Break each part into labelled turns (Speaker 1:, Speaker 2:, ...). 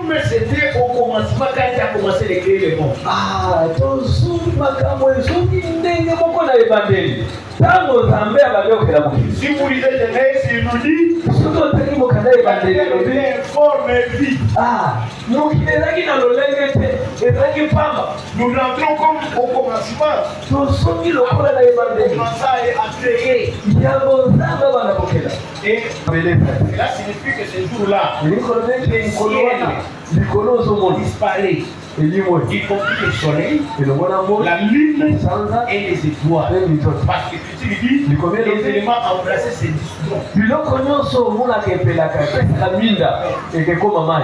Speaker 1: Comme c'était au commencement quand il a commencé à créer le monde.
Speaker 2: Ah, tozuri makambo ezongi ndenge moko na evangeli. Tango Nzambe abaliokela mokili.
Speaker 1: Si vous lisez Genèse, il nous dit
Speaker 2: Soki otangi mokanda evangeli elobi
Speaker 1: informe vie.
Speaker 2: ah, mokili ezalaki na lolenge te, ezalaki pamba.
Speaker 1: Nous rentrons comme au commencement.
Speaker 2: Tozongi lokola na evangeli.
Speaker 1: Commençons à créer.
Speaker 2: Yango Nzambe abalokela.
Speaker 1: Et cela signifie que ce jour-là,
Speaker 2: likolo nenge likolo wana likolo ozomona
Speaker 1: disparaît.
Speaker 2: elimo
Speaker 1: Y compris le soleil,
Speaker 2: elongona mo
Speaker 1: la lune
Speaker 2: sanza
Speaker 1: et les étoiles. Parce que tu dis, les éléments embrassés se dissoudront.
Speaker 2: biloko nyonso omonaka epelaka epesaka minda ekekoma mai.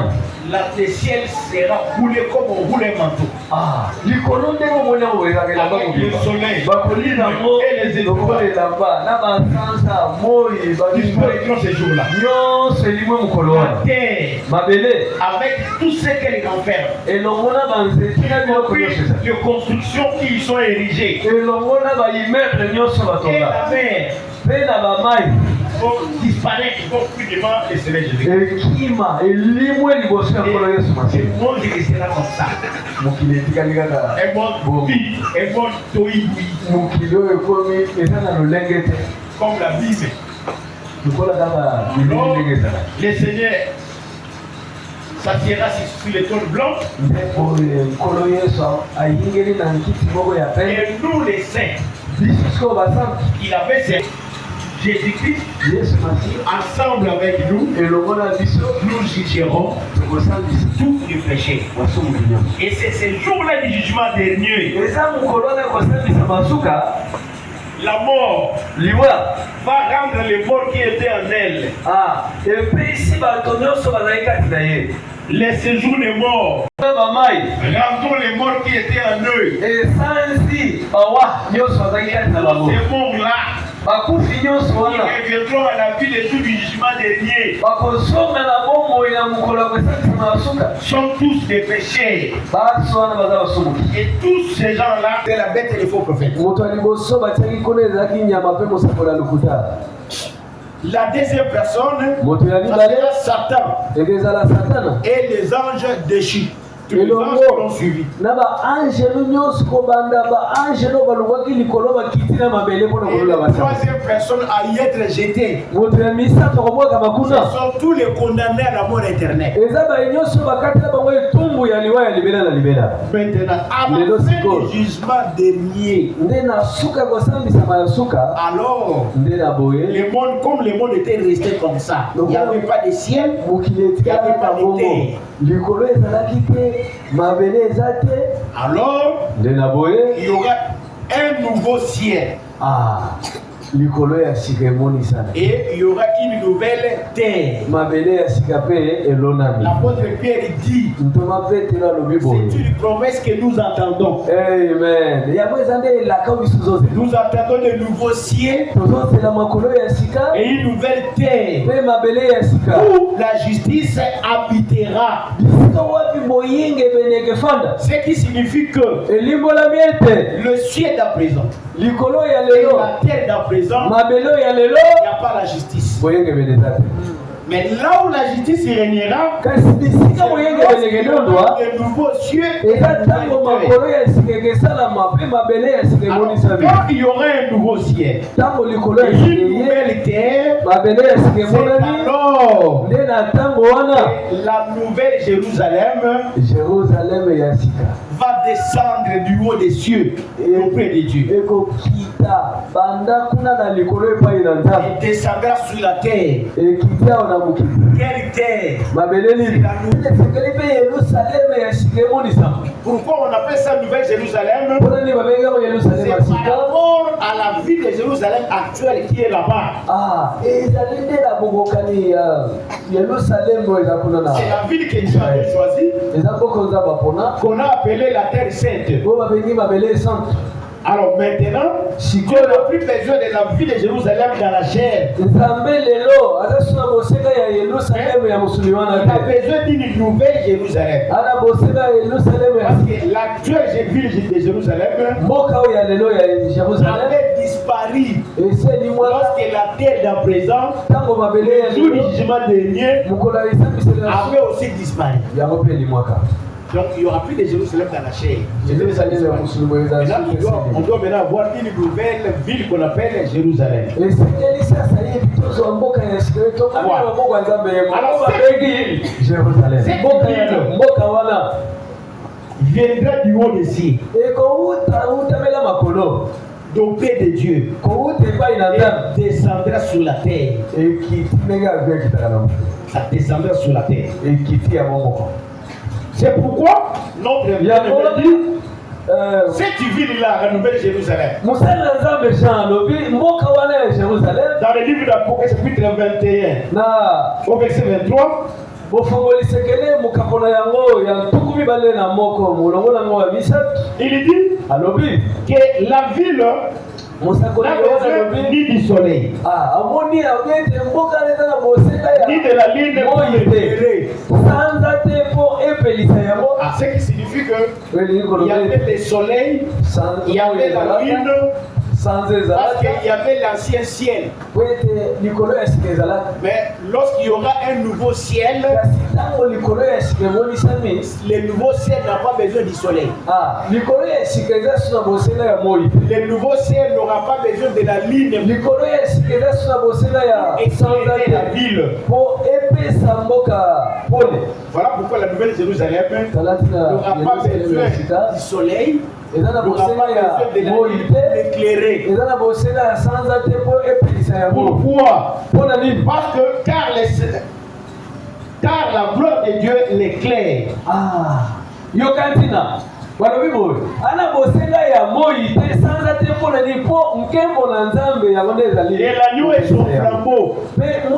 Speaker 1: Le ciel sera coulé comme on roule un manteau.
Speaker 2: Ah, likolo ndenge omoni yango ezalaka
Speaker 1: Avec le soleil
Speaker 2: bakolina ngo
Speaker 1: et les
Speaker 2: lokola
Speaker 1: étoiles
Speaker 2: elamba na basanza moi
Speaker 1: disparaîtront ces jours-là.
Speaker 2: nyonso elimwe mokolo
Speaker 1: La
Speaker 2: wana
Speaker 1: terre,
Speaker 2: mabele
Speaker 1: avec tout ce qu'elle renferme,
Speaker 2: elongona banzete na biloko
Speaker 1: puis
Speaker 2: nyonso eza
Speaker 1: les constructions qui y sont érigées,
Speaker 2: elongona baimetre nyonso
Speaker 1: et
Speaker 2: batonga
Speaker 1: la mer
Speaker 2: mpe na bamai
Speaker 1: vont disparaître, vont plus devant le soleil Jésus.
Speaker 2: ekima elimwe liboso ya nkolo yesu
Speaker 1: Et
Speaker 2: masihi
Speaker 1: le monde restera comme ça.
Speaker 2: mokili etikali kaka
Speaker 1: Un monde vide, un monde toïboui,
Speaker 2: mokili oyo ekomi eza na lolenge te
Speaker 1: comme la Bible.
Speaker 2: lokola kaka bilili
Speaker 1: Alors,
Speaker 2: ndenge ezalaki
Speaker 1: le Seigneur s'assiera sur les trônes blancs,
Speaker 2: nde oyo nkolo yesu ayingeli na nkiti moko ya pembe
Speaker 1: et nous les saints,
Speaker 2: biso sikoyo basantu
Speaker 1: il avait ses Jésus-Christ
Speaker 2: yesu masihi
Speaker 1: ensemble avec nous,
Speaker 2: elongo na biso
Speaker 1: nous jugerons
Speaker 2: tokosambisa
Speaker 1: tous les péchés.
Speaker 2: masumu nyonso
Speaker 1: Et c'est ce jour-là du jugement dernier.
Speaker 2: eza mokolo wana ekosambisa masuka
Speaker 1: La mort
Speaker 2: liwa
Speaker 1: va rendre les morts qui étaient en elle.
Speaker 2: epesi bato nyonso bazali kati na ye
Speaker 1: Les séjours des morts,
Speaker 2: na bamai
Speaker 1: rendons les morts qui étaient en eux.
Speaker 2: esanzi bawa nyonso bazali kati na bango
Speaker 1: Ces morts-là,
Speaker 2: bakufi nyonso
Speaker 1: ils
Speaker 2: wana
Speaker 1: reviendront à la vie des jours du jugement dernier.
Speaker 2: bakozonga na bomoi na mokolo ya kosambisa masuka
Speaker 1: Sont tous des péchés.
Speaker 2: baso wana baza basumuki
Speaker 1: Et tous ces gens-là, c'est la bête et les faux prophètes.
Speaker 2: moto ya liboso batiaki kuna ezalaki nyama mpe mosakolo ya lokuta
Speaker 1: La deuxième personne,
Speaker 2: moto ya
Speaker 1: ça
Speaker 2: mibale
Speaker 1: sera Satan
Speaker 2: ekezala satana
Speaker 1: et les anges déchus. Tous les anges qui l'ont suivi.
Speaker 2: na baangelo nyonso kobanda baangelo balongwaki likolo bakiti na mabele mpona
Speaker 1: Et
Speaker 2: kolola
Speaker 1: la
Speaker 2: basala
Speaker 1: troisième personne à y être jetée.
Speaker 2: moto ya misato kobwaka
Speaker 1: Ce
Speaker 2: makuna
Speaker 1: sont tous les condamnés à la mort éternelle.
Speaker 2: eza baye nyonso bakatela bango etumbu ya liwa ya libela na libela
Speaker 1: Maintenant, à
Speaker 2: Mais
Speaker 1: la
Speaker 2: là,
Speaker 1: fin
Speaker 2: c'est quoi?
Speaker 1: du jugement dernier,
Speaker 2: nde na suka kosambisama ya suka
Speaker 1: alors,
Speaker 2: nde na boye
Speaker 1: le monde, comme le monde était resté comme ça, il n'y avait pas de ciel,
Speaker 2: mokili etikala na bongo likolo ezalaki te mabele eza te
Speaker 1: alors,
Speaker 2: nde na boye
Speaker 1: il y aura un nouveau ciel
Speaker 2: likolo ya sika emonisana
Speaker 1: et il y aura une nouvelle terre.
Speaker 2: mabele ya sika mpe elonami
Speaker 1: L'apôtre Pierre dit,
Speaker 2: ntoma petelo alobi boye
Speaker 1: c'est une promesse que nous entendons.
Speaker 2: amen yango eza nde elaka biso tozozela
Speaker 1: Nous attendons de nouveaux ciels
Speaker 2: tozozela makolo ya sika
Speaker 1: et une nouvelle terre
Speaker 2: mpe mabele ya sika
Speaker 1: où la justice habitera.
Speaker 2: bisika wapi boyinga ebeneke fanda
Speaker 1: Ce qui signifie que
Speaker 2: elimbolami ete
Speaker 1: le ciel d'à présent
Speaker 2: likolo ya
Speaker 1: et
Speaker 2: lelo
Speaker 1: la terre d'à présent,
Speaker 2: mabele ya lelo
Speaker 1: il n'y a pas la justice.
Speaker 2: boyinga ebeneza te
Speaker 1: Mais là où la justice régnera,
Speaker 2: kasi bisika boyinga ebeneke ndondwa
Speaker 1: de nouveaux cieux
Speaker 2: eza ntango makolo ya sika ekesalama mpe mabele ya sika emonisami
Speaker 1: quand il y aura un nouveau ciel
Speaker 2: ntango likolo ya
Speaker 1: et
Speaker 2: sika
Speaker 1: une
Speaker 2: eye
Speaker 1: nouvelle terre,
Speaker 2: mabele ya sika
Speaker 1: c'est
Speaker 2: emonani
Speaker 1: alors
Speaker 2: nde na ntango wana
Speaker 1: la nouvelle Jérusalem
Speaker 2: Jérusalem ya sika
Speaker 1: va descendre du haut des cieux auprès de Dieu
Speaker 2: ekokita banda kuna na likolo epai na nzambe
Speaker 1: et descendra sur la terre.
Speaker 2: ekiti awo na mokili
Speaker 1: Quelle terre?
Speaker 2: mabele nini esekeli mpe yerusaleme ya sika emonisama
Speaker 1: Pourquoi on appelle ça nouvelle Jérusalem?
Speaker 2: mpona nini babengaki yango yerusaleme
Speaker 1: C'est
Speaker 2: ya
Speaker 1: par
Speaker 2: sika
Speaker 1: rapport à la vie de Jérusalem actuelle qui est là-bas.
Speaker 2: ezali nde na bokokani ya yerusaleme oyo eza kuna na
Speaker 1: C'est la ville que Dieu avait choisie,
Speaker 2: eza mboka nzambe apona
Speaker 1: qu'on a appelée la terre sainte.
Speaker 2: oyo babengi mabele esante
Speaker 1: Alors maintenant, Dieu n'a plus besoin de la vie de Jérusalem dans la chair.
Speaker 2: nzambe lelo aza suna boseka ya yerusaleme ya mosuni wana
Speaker 1: Il a
Speaker 2: te
Speaker 1: besoin d'une nouvelle Jérusalem.
Speaker 2: ana boseka ya yerusaleme ya
Speaker 1: Parce que l'actuelle ville de Jérusalem
Speaker 2: mboka oyo ya lelo ya Jérusalem
Speaker 1: avait disparu. lorsque la terre d'à présent, le jour du jugement dernier, avait aussi disparu. Donc il n'y aura plus de Jérusalem dans la chair. Maintenant, on doit maintenant avoir une nouvelle ville qu'on appelle Jérusalem. Viendra du haut des cieux, d'auprès de Dieu, et descendra sur la terre. Ça descendra sur la terre. C'est pourquoi notre bien dit, cette ville-là, la nouvelle Jérusalem, dans le livre d'Apocalypse, chapitre 21, au verset 23, il dit que la ville n'a besoin ni du soleil, ni de la lune pour ce qui signifie qu'il y avait le soleil, il y avait la lune, parce qu'il y avait l'ancien ciel. Mais lorsqu'il y aura un nouveau ciel, le nouveau ciel n'a pas besoin du soleil. Le nouveau ciel n'aura pas besoin de la lune et de la ville. Voilà pourquoi la nouvelle Jérusalem n'aura pas besoin du soleil. N'aura pas besoin de la lune éclairée. Pourquoi? Parce que car la gloire de Dieu l'éclaire. Et l'agneau est son flambeau. Cette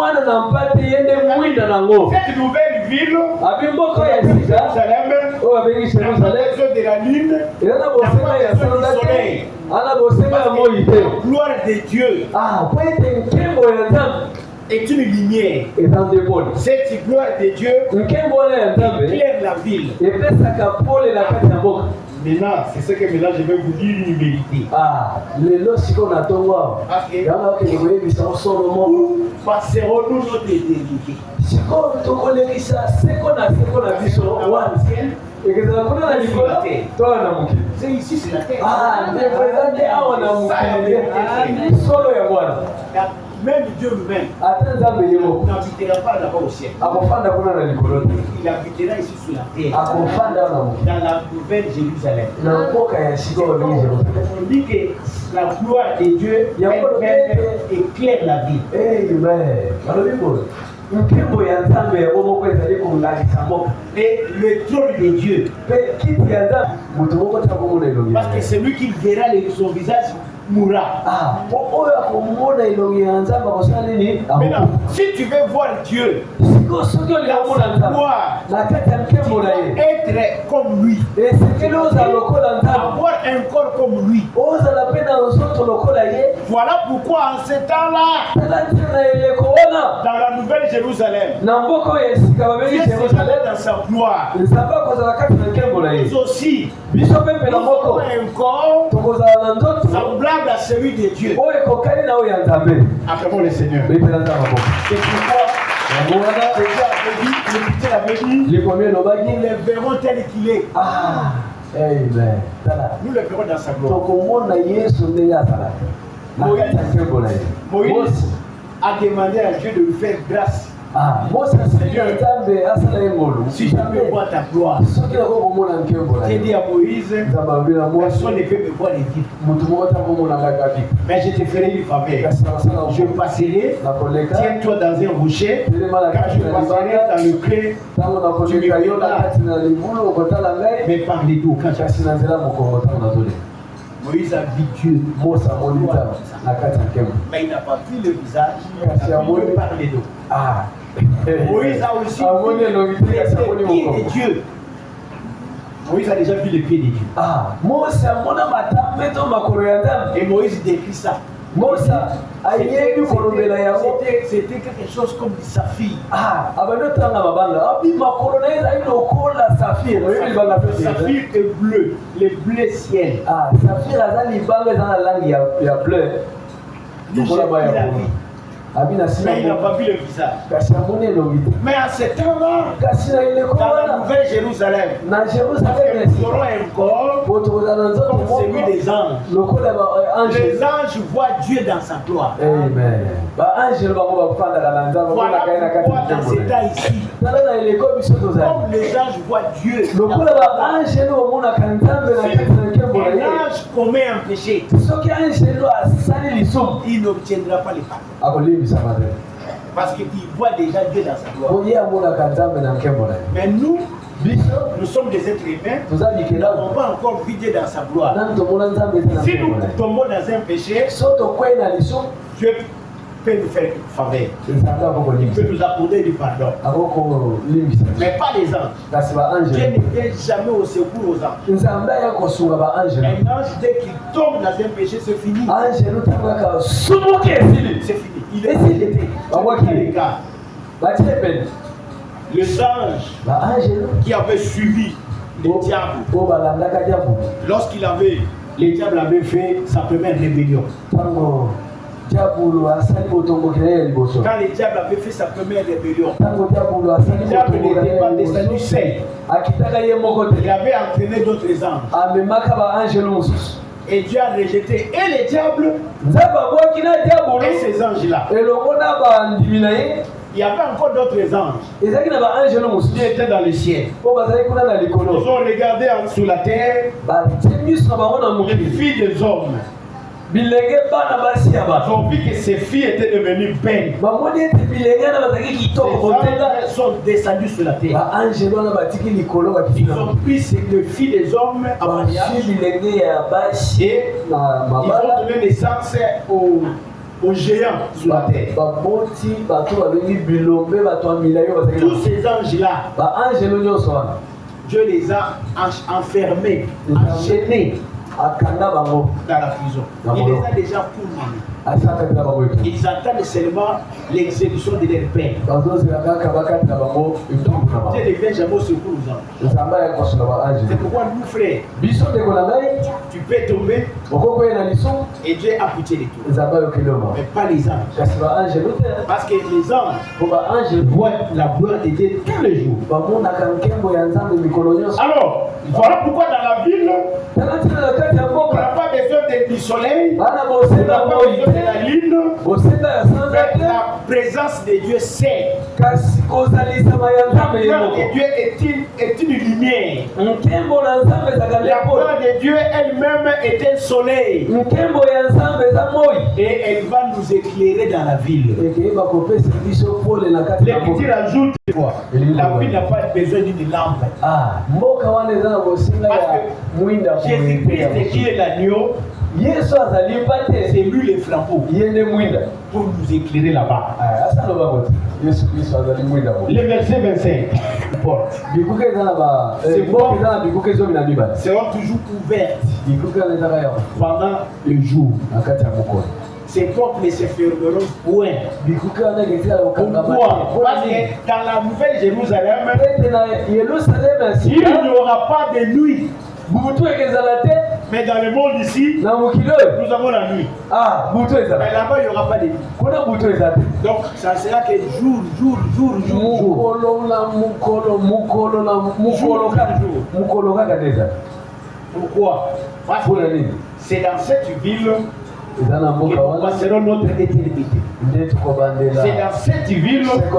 Speaker 1: nouvelle ville, Jérusalem, n'a pas besoin de la lune, n'a pas besoin du soleil. La gloire de Dieu est une lumière. Cette gloire de Dieu éclaire la ville. Maintenant, c'est ce que maintenant je vais vous dire une vérité. Où passerons-nous notre éternité? C'est ici, c'est la terre. Même Dieu lui-même n'habitera pas là-bas au ciel. Il habitera ici sur la terre, dans la nouvelle Jérusalem. On dit que la gloire de Dieu éclaire la vie. Et le trône de Dieu, parce que celui qui verra son visage mourra. Maintenant, si tu veux voir Dieu, être comme lui, avoir un corps comme lui. Voilà pourquoi en ce temps-là, dans la nouvelle Jérusalem, dans sa gloire, nous aussi, nous avons un corps semblable à celui de Dieu. Acclamons le Seigneur. C'est pourquoi l'Écriture avait dit, nous le verrons tel qu'il est.
Speaker 3: Amen.
Speaker 1: Nous le verrons dans sa gloire. Moïse a demandé à Dieu de lui faire grâce. Si je peux voir ta gloire, j'ai dit à Moïse, personne ne peut me voir les vivre. Mais je te ferai une faveur. Je passerai, tiens-toi dans un rocher. Quand je passerai dans le creux, tu me verras. Mais par les dos, quand tu passeras. Moïse a vu Dieu. Mais il n'a pas vu le visage. Il a vu par les dos. Moïse a aussi vu les pieds de Dieu. Moïse a déjà vu les pieds de Dieu. Et Moïse décrit ça. C'était quelque chose comme du saphir. Saphir est bleu, le bleu ciel. Lui, j'ai pris la vie. Mais il n'a pas vu le visage. Mais à ce temps-là, dans la Nouvelle Jérusalem, nous aurons un corps comme celui des anges. Les anges voient Dieu dans sa gloire.
Speaker 3: Amen.
Speaker 1: Voilà pourquoi dans ces temps ici, comme les anges voient Dieu, un ange commet un péché, il n'obtiendra pas les pardons. Parce qu'il voit déjà Dieu dans sa gloire. Mais nous, nous sommes des êtres humains, nous n'avons pas encore vu Dieu dans sa gloire. Si nous tombons dans un péché, Dieu peut nous faire une faveur. Il peut nous accorder du pardon. Mais pas les anges. Dieu ne vient jamais au secours aux anges. Un ange, dès qu'il tombe dans un péché, c'est fini. C'est fini. Il est rejeté. Les anges qui avaient suivi le diable, lorsqu'il avait, le diable avait fait sa première rébellion. Quand le diable avait fait sa première rébellion, le diable n'était pas descendu seul. Il avait entraîné d'autres anges. Et Dieu a rejeté et les diables et ces anges-là. Il y avait encore d'autres anges qui étaient dans le ciel. Ils ont regardé sous la terre les filles des hommes. Ils ont vu que ces filles étaient devenues belles. Ces anges sont descendus sur la terre. Ils ont pris les filles des hommes à mariage et ils ont donné naissance aux géants sur la terre. Tous ces anges-là, Dieu les a enfermés, enchaînés dans la prison. Il les a déjà condamnés. Ils attendent seulement l'exécution de leur peine. Dieu ne vient jamais au secours aux anges. C'est pourquoi nous, frères, tu peux tomber et Dieu a pitié de toi. Mais pas les anges. Parce que les anges voient la gloire de Dieu tous les jours. Alors, voilà pourquoi dans la ville, on n'a pas besoin du soleil, on n'a pas besoin de la lune, mais la présence de Dieu c'est. La gloire de Dieu est une lumière. La gloire de Dieu elle-même est un soleil. Et elle va nous éclairer dans la ville. Les petits rajoutent quoi? La ville n'a pas besoin d'une lampe. Parce que Jésus-Christ qui est l'agneau, c'est lui le flambeau pour nous éclairer là-bas. Le verset 25 seront toujours ouvertes pendant le jour. Ces portes ne se fermeront point. Pourquoi? Parce que dans la Nouvelle Jérusalem, il n'y aura pas de nuit. Mais dans le monde ici, nous avons la nuit. Mais là-bas, il n'y aura pas de nuit. Donc, ça sera que jour. Pourquoi? Parce que c'est dans cette ville que nous passerons notre éternité. C'est dans cette ville que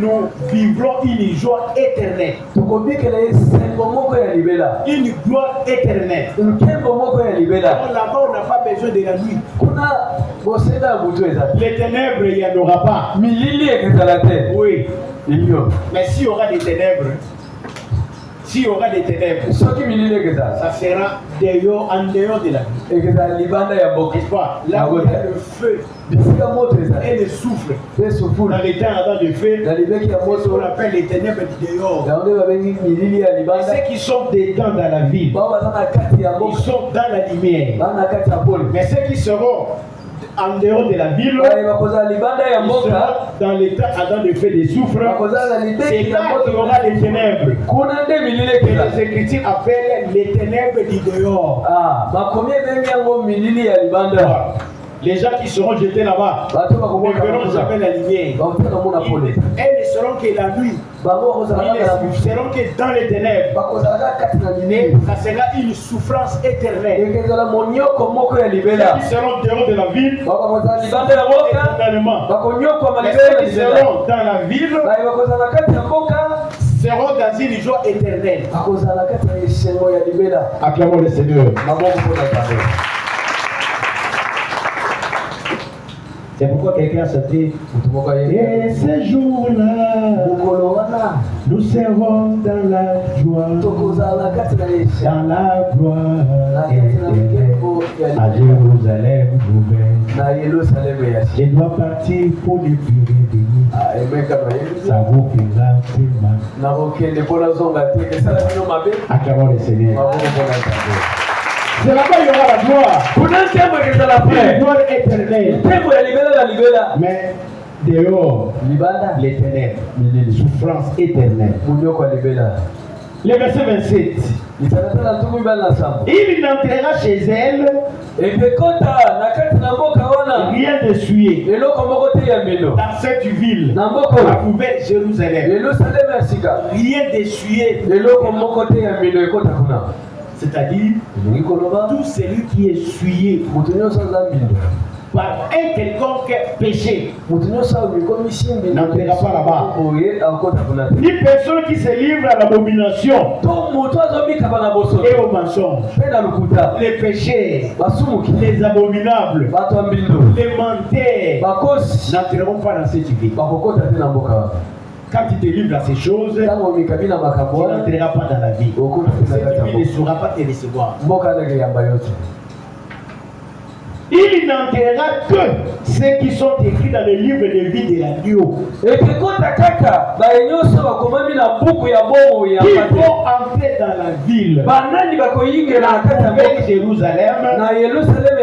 Speaker 1: nous vivrons une joie éternelle. Une gloire éternelle. Alors là-bas, on n'a pas besoin de la nuit. Les ténèbres, il n'y en aura pas. Oui. Mais s'il y aura des ténèbres, ça sera en dehors de la vie. N'est-ce pas? Là où il y a le feu et le souffle. Dans les temps avant le feu, c'est ce qu'on appelle les ténèbres du dehors. Et ceux qui sont dedans dans la ville, ils sont dans la lumière. Mais ceux qui seront en dehors de la ville, ils seront dans l'état Adam de fait des souffres. C'est là qu'il y aura les ténèbres. Que les Écritures appellent les ténèbres du dehors. Les gens qui seront jetés là-bas ne verront jamais la lumière. Elles ne seront que la nuit. Ils ne seront que dans les ténèbres. Et ça sera une souffrance éternelle. Ceux qui seront dehors de la ville, éternellement. Mais ceux qui seront dans la ville seront dans une joie éternelle. Acclamons le Seigneur. C'est pourquoi quelqu'un se dit, et ces jours-là, nous serons dans la joie, dans la gloire, à Jérusalem nouvelle. Je dois partir pour les Pyrénées. Ça vous fera tellement. Acclamons le Seigneur. C'est là-bas il y aura la gloire. La gloire éternelle. Mais dehors, les ténèbres, les souffrances éternelles. Le verset 27. Il n'entrera chez elle rien de souillé dans cette ville, la poubelle Jérusalem. Rien de souillé. C'est-à-dire tout celui qui est souillé par un quelconque péché n'entrera pas là-bas. Ni personne qui se livre à l'abomination et au mensonge, les péchés, les abominables, les menteurs n'entreront pas dans cette vie. Quand tu te livres à ces choses, tu n'entreras pas dans la vie. Cette vie ne saura pas te recevoir. Il n'entrera que ceux qui sont écrits dans le livre de vie de l'agneau. Qui vont entrer dans la ville. Avec Jérusalem.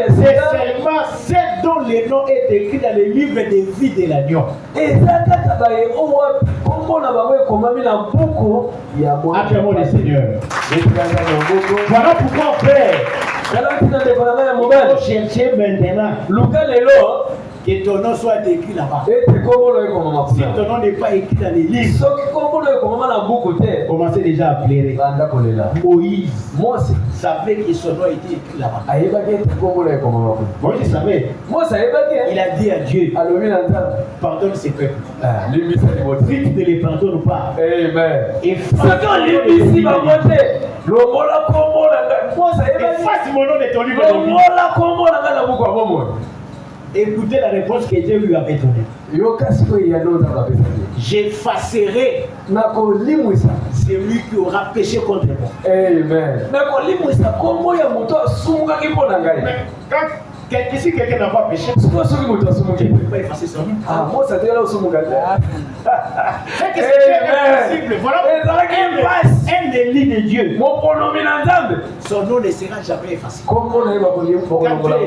Speaker 1: C'est seulement ceux dont le nom est écrit dans le livre de vie de l'agneau. Acclamons le Seigneur. Voilà pourquoi, frère, il faut chercher maintenant que ton nom soit écrit là-bas. Si ton nom n'est pas écrit dans les livres, commencez déjà à pleurer. Moïse savait que son nom était écrit là-bas. Moïse savait. Il a dit à Dieu, pardonne ces peuples. Si tu ne les pardonnes pas, efface mon nom de ton livre de vie. Écoutez la réponse que Dieu lui avait donnée. J'effacerai celui qui aura péché contre moi. Amen. Si quelqu'un n'a pas péché, je ne peux pas effacer son nom. C'est que c'est impossible. Voilà un élu de Dieu. Son nom ne sera jamais effacé. Quand tu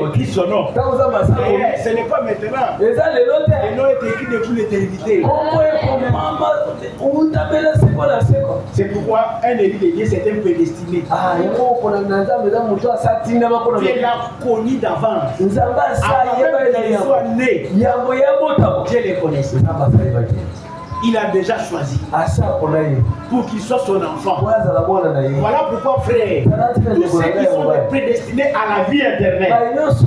Speaker 1: écris son nom, ce n'est pas maintenant. Le nom est écrit depuis l'éternité. C'est pourquoi un élu de Dieu, c'est un prédestiné. Dieu l'a connu d'avance. Avant qu'il soit né, Dieu les connaissait. Il a déjà choisi pour qu'il soit son enfant. Voilà pourquoi, frère, tous ceux qui sont prédestinés à la vie éternelle, tous ceux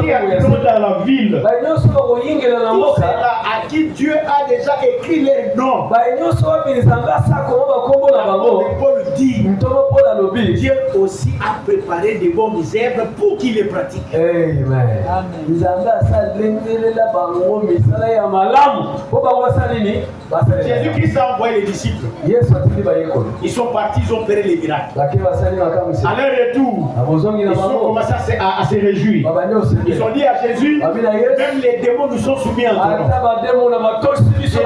Speaker 1: qui habitent dans la ville, tous ceux-là à qui Dieu a déjà écrit leur nom, Paul dit, Dieu aussi a préparé de bonnes œuvres pour qu'ils les pratiquent. Amen. Jésus-Christ a envoyé les disciples. Ils sont partis, ils ont opéré les miracles. À leur retour, ils ont commencé à se réjouir. Ils ont dit à Jésus, même les démons nous sont soumis à toi. Jésus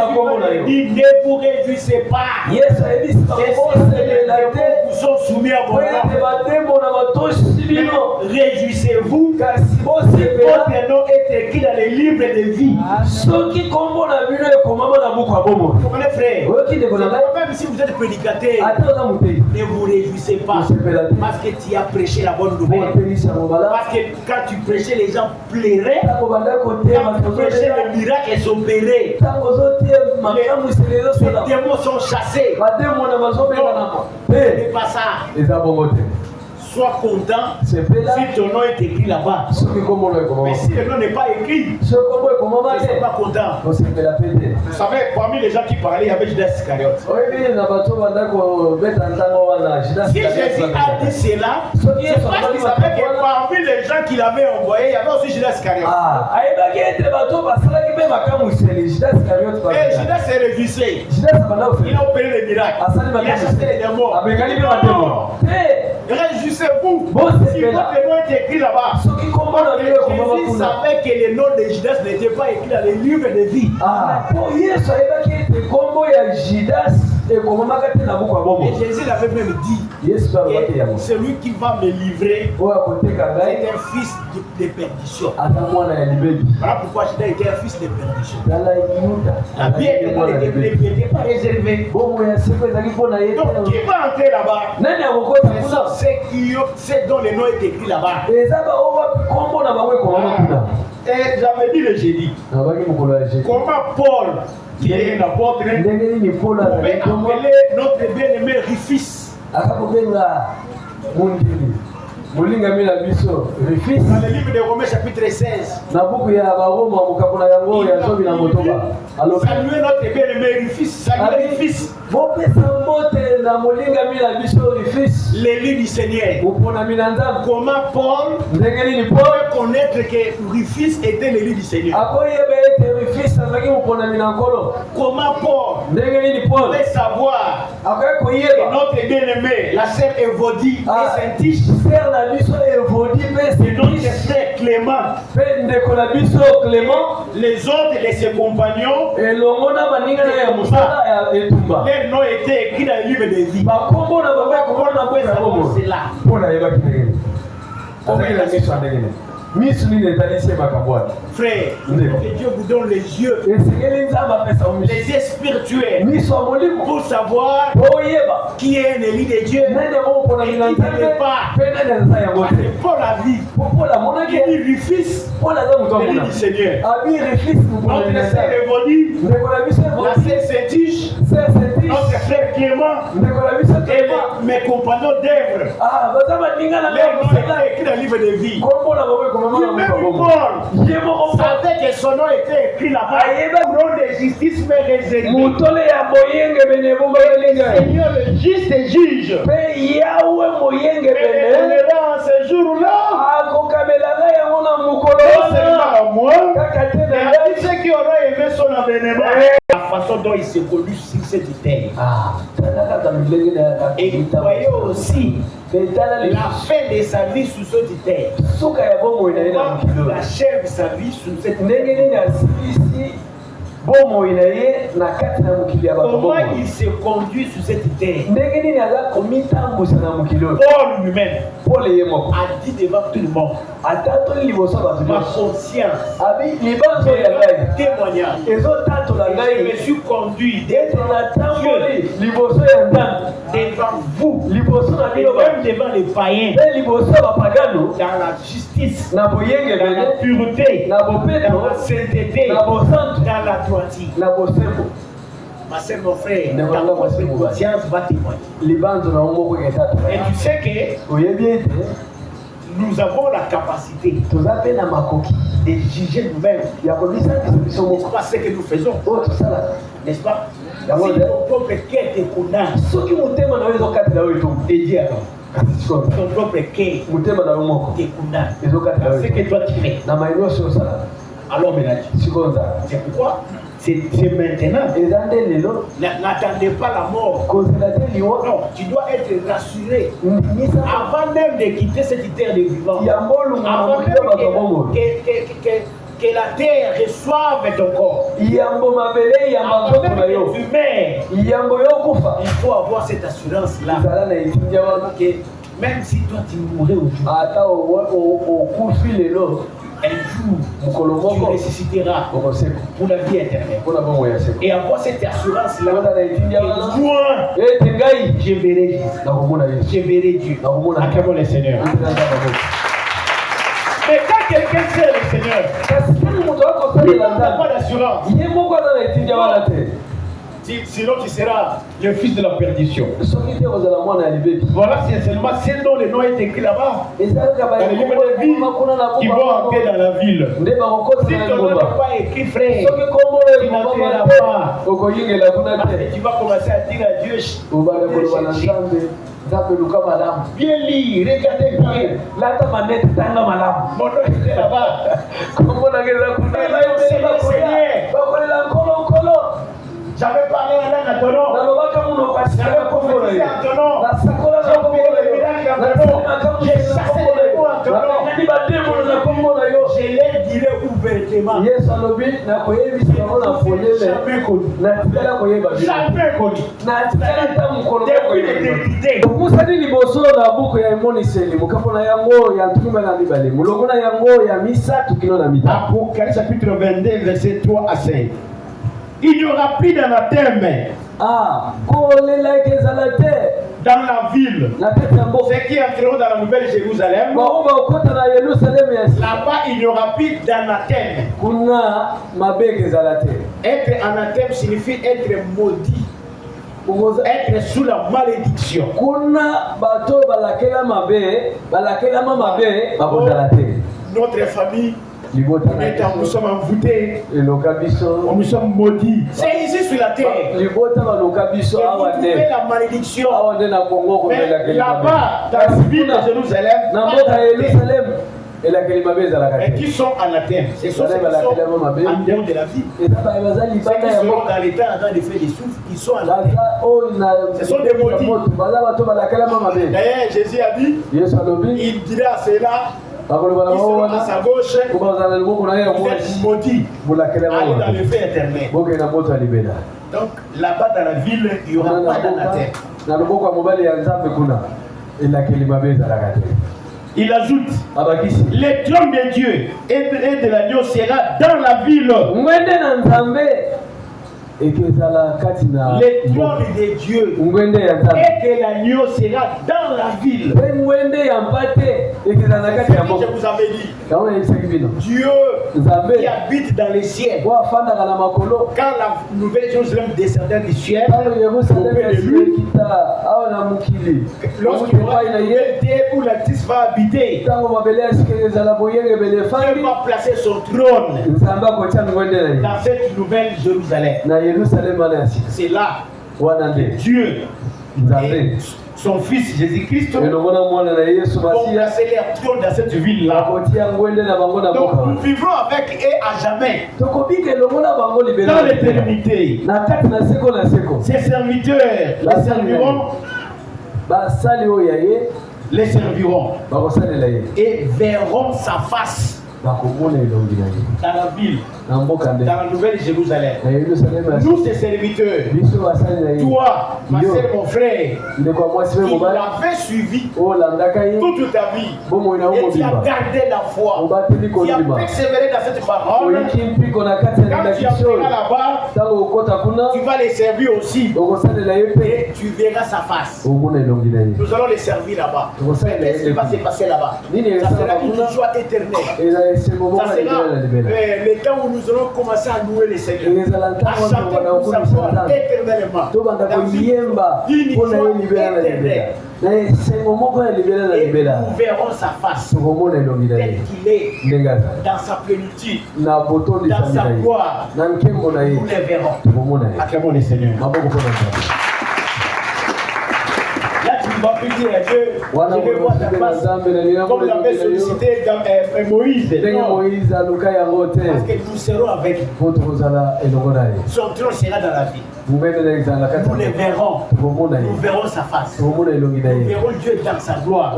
Speaker 1: dit, ne vous réjouissez pas. Les démons vous sont soumis à moi. Réjouissez-vous votre nom est écrit dans les livres de vie.
Speaker 2: Vous
Speaker 1: Comprenez, frère? Même si vous êtes prédicateur, ne vous réjouissez pas. Parce que tu as prêché la bonne nouvelle. Parce que quand tu prêchais, les gens pleuraient. Quand tu prêchais, les miracles s'opéraient. Les démons sont chassés. Ce n'est pas ça. Sois content si ton nom est écrit là-bas. Mais si le nom n'est pas écrit, ne sois pas content. Vous savez, parmi les gens qui parlaient, il y avait Judas Iscariote. Si Jésus a dit cela, c'est parce qu'il savait que parmi les gens qu'il avait envoyés, il y avait aussi Judas Iscariote. Et Judas s'est réjouissé. Il a opéré les miracles. Il a chassé les démons. Réjouissez-vous si votre nom est écrit là-bas. Jésus savait que le nom de Judas n'était pas écrit dans les livres de vie. Et Jésus l'avait même dit, celui qui va me livrer est un fils de perdition. Voilà pourquoi Judas était un fils de perdition. La vie n'était pas réservée. Donc qui va entrer là-bas? C'est dont le nom est écrit là-bas. Et j'avais dit le jeudi. Comment Paul, qui est un apôtre, pouvait appeler notre bien-aimé Rufus. Dans le livre de Romains chapitre 16. Saluez notre bien-aimé Rufus. Saluez Rufus. L'élu du Seigneur. Comment Paul pouvait connaître que Rufus était l'élu du Seigneur? Comment Paul pouvait savoir que notre bien-aimé, la sœur Évodie, est saintiche? Et donc c'est Clément. Les autres de ses compagnons, leur nom était écrit dans le livre de vie. C'est là. Frère, que Dieu vous donne les yeux spirituels pour savoir qui est un élu de Dieu et qui n'est pas. Pour la vie, qui dit Rufus, l'élu du Seigneur. Notre sœur Évodie, la sœur Saint-Tige, notre frère Clément et mes compagnons d'œuvre. Les noms étaient écrits dans le livre de vie. Même Paul savait que son nom était écrit là-bas. Le nom de justice m'est réservé. Le Seigneur, le juste juge, me donnera en ce jour-là. Non seulement à moi, mais à tous ceux qui auront aimé son avènement. La façon dont il s'est connu sur cette terre. Et voyez aussi la fin de sa vie sur cette terre. Comment il achève sa vie sur cette terre. Comment il se conduit sur cette terre. Paul lui-même a dit devant tout le monde, ma conscience, témoignage, je me suis conduit devant vous, et même devant les païens, dans la justice, dans la pureté, dans la sainteté, dans la droiture. Ma soeur, mon frère, ta conscience va témoigner. Et tu sais que nous avons la capacité de juger nous-mêmes. N'est-ce pas ce que nous faisons? N'est-ce pas? Si ton propre cœur te condamne, ton propre cœur te condamne. Ce que toi tu fais. Alors maintenant, c'est pourquoi c'est maintenant. N'attendez pas la mort. Non, tu dois être rassuré. Avant même de quitter cette terre de vivants, avant même que la terre reçoive ton corps, avant même que tu meurs, il faut avoir cette assurance-là. Que Même si toi tu mourrais aujourd'hui,
Speaker 3: ata okufi lelo
Speaker 1: un jour, tu ressusciteras pour la vie éternelle. Et avoir cette assurance-là, moi, je verrai Jésus. Je verrai Dieu. Acclamons le Seigneur. Mais quand quelqu'un sait le Seigneur, il n'a pas d'assurance. Sinon tu seras le fils de la perdition. Voilà, c'est seulement ceux dont le nom est écrit là-bas dans le livre de vie qui vont entrer dans la ville. Si ton nom n'est pas écrit, frère, tu n'entreras pas. Parce que tu vas commencer à dire à Dieu, bien lire, regardez bien. Mon nom était là-bas. J'avais parlé à ton nom. J'avais prophétisé à ton nom. J'ai opéré le miracle à ton nom. J'ai chassé les démons à ton nom. Je les dirai ouvertement. Jamais connu. Jamais connu. Depuis l'éternité.
Speaker 3: omusani liboso na buku ya emoniseli mukapo na yango ya ntuma na mibale mulongo na yango ya misatu kino na mitatu.
Speaker 1: Apocalypse chapitre 22 verset 3 à 5. Il n'y aura plus d'anathème dans la ville. Ceux qui entreront dans la nouvelle Jérusalem, là-bas il n'y aura plus d'anathème. Être anathème signifie être maudit, être sous la malédiction. Notre famille, nous sommes envoûtés, nous sommes maudits. C'est ici sur la terre. Et vous trouvez la malédiction. Mais là-bas, dans la ville de Jérusalem, et qui sont anathèmes. Ce sont ceux qui sont en dehors de la vie. Ceux qui seront dans l'état en train de faire des souffles, ils sont anathèmes. Ce sont des maudits. D'ailleurs, Jésus a dit, il dira à ceux-là, ils seront à sa gauche, vous êtes maudits, allez dans le feu éternel. Donc là-bas dans la ville, il n'y aura pas d'anathème. Il ajoute, le trône de Dieu et de l'agneau sera dans la ville. Le trône de Dieu et de l'agneau sera dans la ville. Je vous avais dit, Dieu qui habite dans les cieux. Quand la nouvelle Jérusalem descendait du ciel, auprès de lui, lorsqu'il y aura une nouvelle terre où l'artiste va habiter, Dieu va placer son trône dans cette nouvelle Jérusalem. C'est là Dieu et son fils Jésus-Christ vont placer leur trône dans cette ville-là. Donc nous vivrons avec eux à jamais. Dans l'éternité. Ces serviteurs les serviront et verront sa face. Dans la ville, dans la nouvelle Jérusalem. Nous, ces serviteurs, toi, ma soeur, mon frère, qui l'avait suivi toute ta vie, et tu as gardé la foi, tu as persévéré dans cette parole. Quand tu arriveras là-bas, tu vas les servir aussi, et tu verras sa face. Nous allons les servir là-bas. Qu'est-ce qui va se passer là-bas? Ça sera une joie éternelle. Ça sera le temps où nous allons commencer à louer les seigneurs, à chanter pour sa gloire éternellement, dans une joie éternelle. Et nous verrons sa face tel qu'il est, dans sa plénitude, dans sa gloire. Nous les verrons. Acclamons les seigneurs. Tu vas plus dire à Dieu, je vais voir ta face, comme l'avait sollicité Moïse. Parce que nous serons avec vous. Son trône sera dans la vie. Nous les verrons. Nous verrons sa face. Nous verrons Dieu dans sa gloire.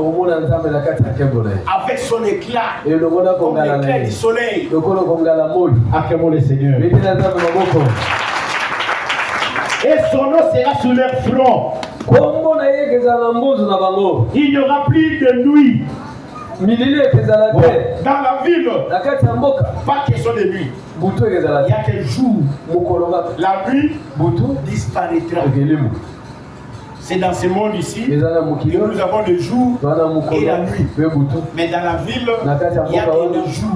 Speaker 1: Avec son éclat, comme l'éclat du soleil. Acclamons le Seigneur. Et son nom sera sur leur front. Il n'y aura plus de nuit. Dans la ville, pas question de nuit. Il y a des jours. La nuit disparaîtra. C'est dans ce monde ici que nous avons le jour et la nuit. Mais dans la ville, il y a que le jour.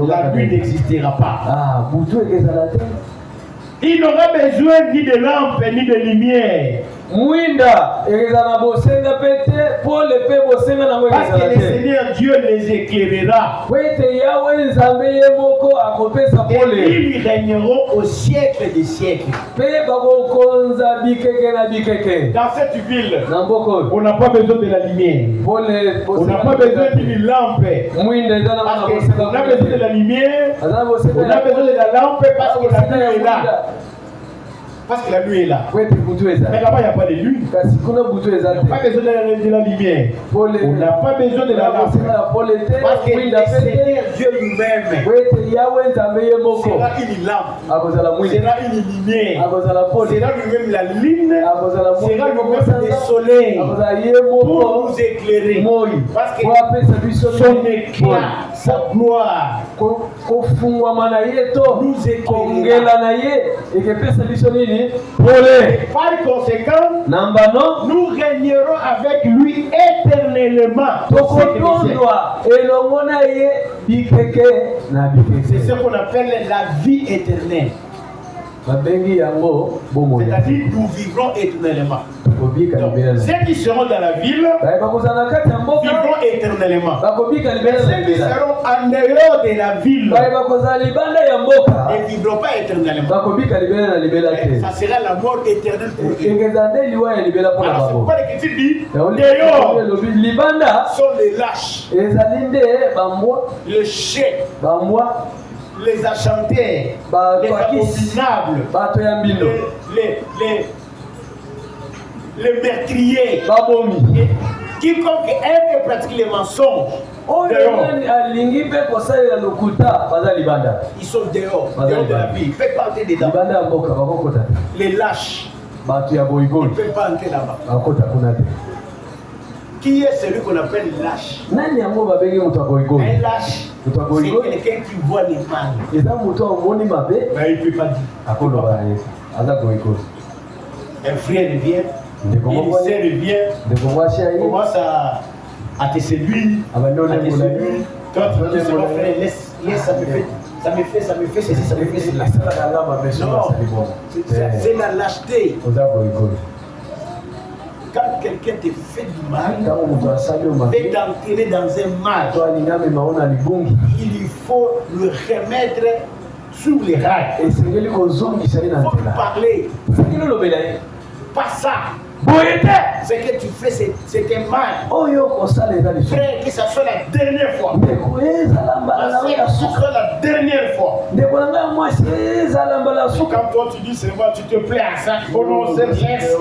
Speaker 1: La nuit n'existera pas. Il n'aura besoin ni de lampe ni de lumière. Parce que le Seigneur Dieu les éclairera. Et ils régneront au siècle des siècles. Dans cette ville, on n'a pas besoin de la lumière. On n'a pas besoin d'une lampe. On a besoin de la lumière. On a besoin de la lampe parce que la nuit est là. Parce que la nuit est là. Mais là-bas, il n'y a pas de lune. On n'a pas besoin de la lumière. On n'a pas besoin de la lampe. Parce que le Seigneur Dieu lui-même sera une lampe. Sera une lumière. Sera lui-même la lune. Sera lui-même le soleil. Pour nous éclairer. Parce que son éclat, sa gloire nous éclairera. Par conséquent, nous régnerons avec lui éternellement. C'est ce qu'on appelle la vie éternelle. C'est-à-dire nous vivrons éternellement. Donc, ceux qui seront dans la ville vivront éternellement. Mais ceux qui seront en dehors de la ville ne vivront pas éternellement. Ça sera la mort éternelle pour eux. Alors c'est pourquoi l'Écriture dit dehors sont les lâches, les chais, les achantés, les abominables, les meurtriers, quiconque aime et pratique les mensonges. Ils sont dehors de la vie. Ils ne peuvent pas entrer dedans. Les lâches, ils ne peuvent pas entrer là-bas. Qui est celui qu'on appelle lâche? Un lâche, c'est quelqu'un qui voit les mal. Mais il ne peut pas dire. Un frère vient, une sœur vient, commence à te séduire, Toi, tu dis, c'est mon frère, laisse, ça me fait ceci, ça me fait cela. Non, c'est la lâcheté. Quand quelqu'un te fait du mal, fait d'entrer dans un mal, il faut le remettre sur les rails. Il faut parler. Pas ça. Ce que tu fais, c'est un mal. Frère, que ça soit la dernière fois. Que ce soit la dernière fois. Quand toi tu dis c'est moi, tu te plais à ça. Oh non, c'est laisse.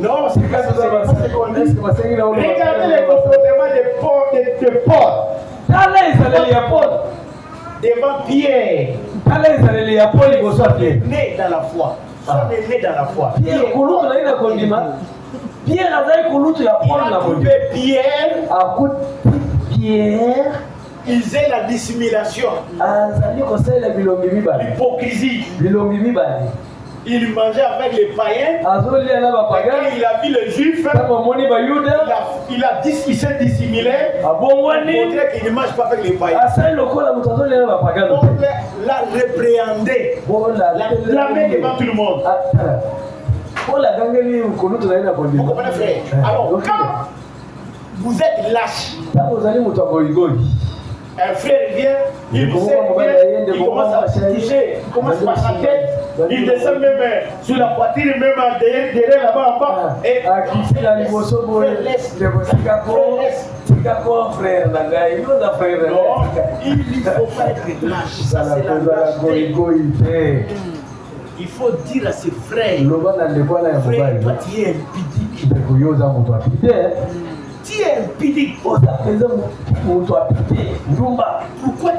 Speaker 1: Non, c'est pas ce qu'on dit. Regardez les comportements de Paul. Devant Pierre. Né dans la foi. Né dans la foi. Pierre il faisait la dissimulation, l'hypocrisie. Il mangeait avec les païens. Quand il a vu les juifs, il s'est dissimulé pour montrer qu'il ne mange pas avec les païens. On l'a répréhendé, l'a blâmé devant tout le monde. Vous comprenez, frère? Alors, quand vous êtes lâche, un frère vient, il commence à se toucher, il commence par sa tête, il descend même sur la poitrine, même derrière là-bas en bas. Et non, il ne faut pas être lâche. Ça, c'est la lâcheté. Il faut dire à ses frères, frère, toi tu es impudique. Tu Tu es impudique.
Speaker 3: Pourquoi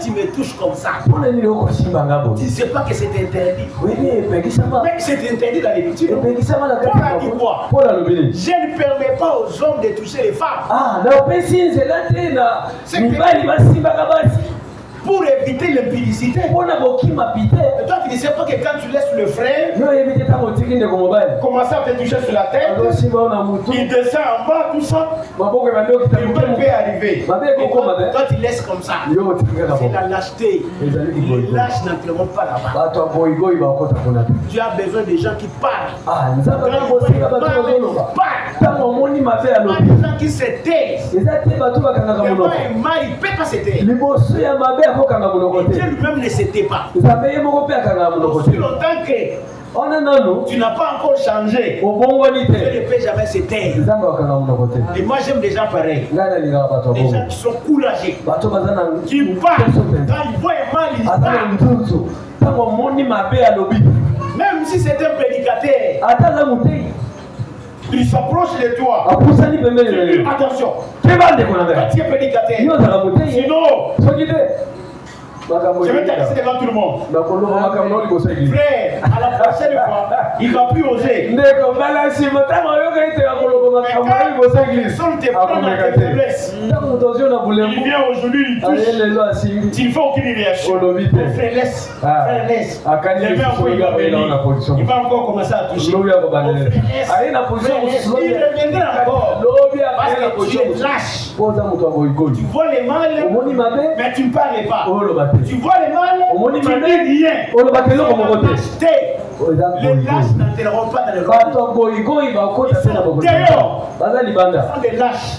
Speaker 1: tu me touches comme ça? Tu ne sais pas que c'est interdit. Mais c'est interdit dans l'Écriture. Paul a dit quoi? Je ne permets pas aux hommes de toucher les femmes. Pour éviter l'impudicité. Et toi, tu ne sais pas que quand tu laisses le frère commencer à te toucher sur la tête, il descend en bas, tout ça, il peut arriver. Et toi, tu laisses comme ça. C'est la lâcheté. Les lâches n'entreront pas là-bas. Tu as besoin de gens qui parlent. Pas des gens qui se taisent. Devant un mal, il ne peut pas se taire. Dieu lui-même ne s'était pas. Aussi longtemps que tu n'as pas encore changé, Dieu ne peut jamais se taire. Et moi j'aime des gens pareils. Des gens qui sont courageux, qui parlent. Quand ils voient un mal, ils parlent. Même si c'est un prédicateur, il s'approche de toi. Attention. Quand tu es prédicateur, sinon je vais t'axer devant tout le monde. Frère, à la prochaine fois, il ne va plus oser. Mais quand personne te prend dans tes faiblesses, il vient aujourd'hui, il touche. Tu ne fais aucune réaction. Frère, laisse. Il va encore commencer à toucher. Il reviendra encore. Parce que tu es lâche. Tu vois les mal, mais tu ne parles pas. Tu vois les mal, tu ne dis rien. Les lâches n'entreront pas dans le royaume. Ils sont dehors. Ils sont des lâches.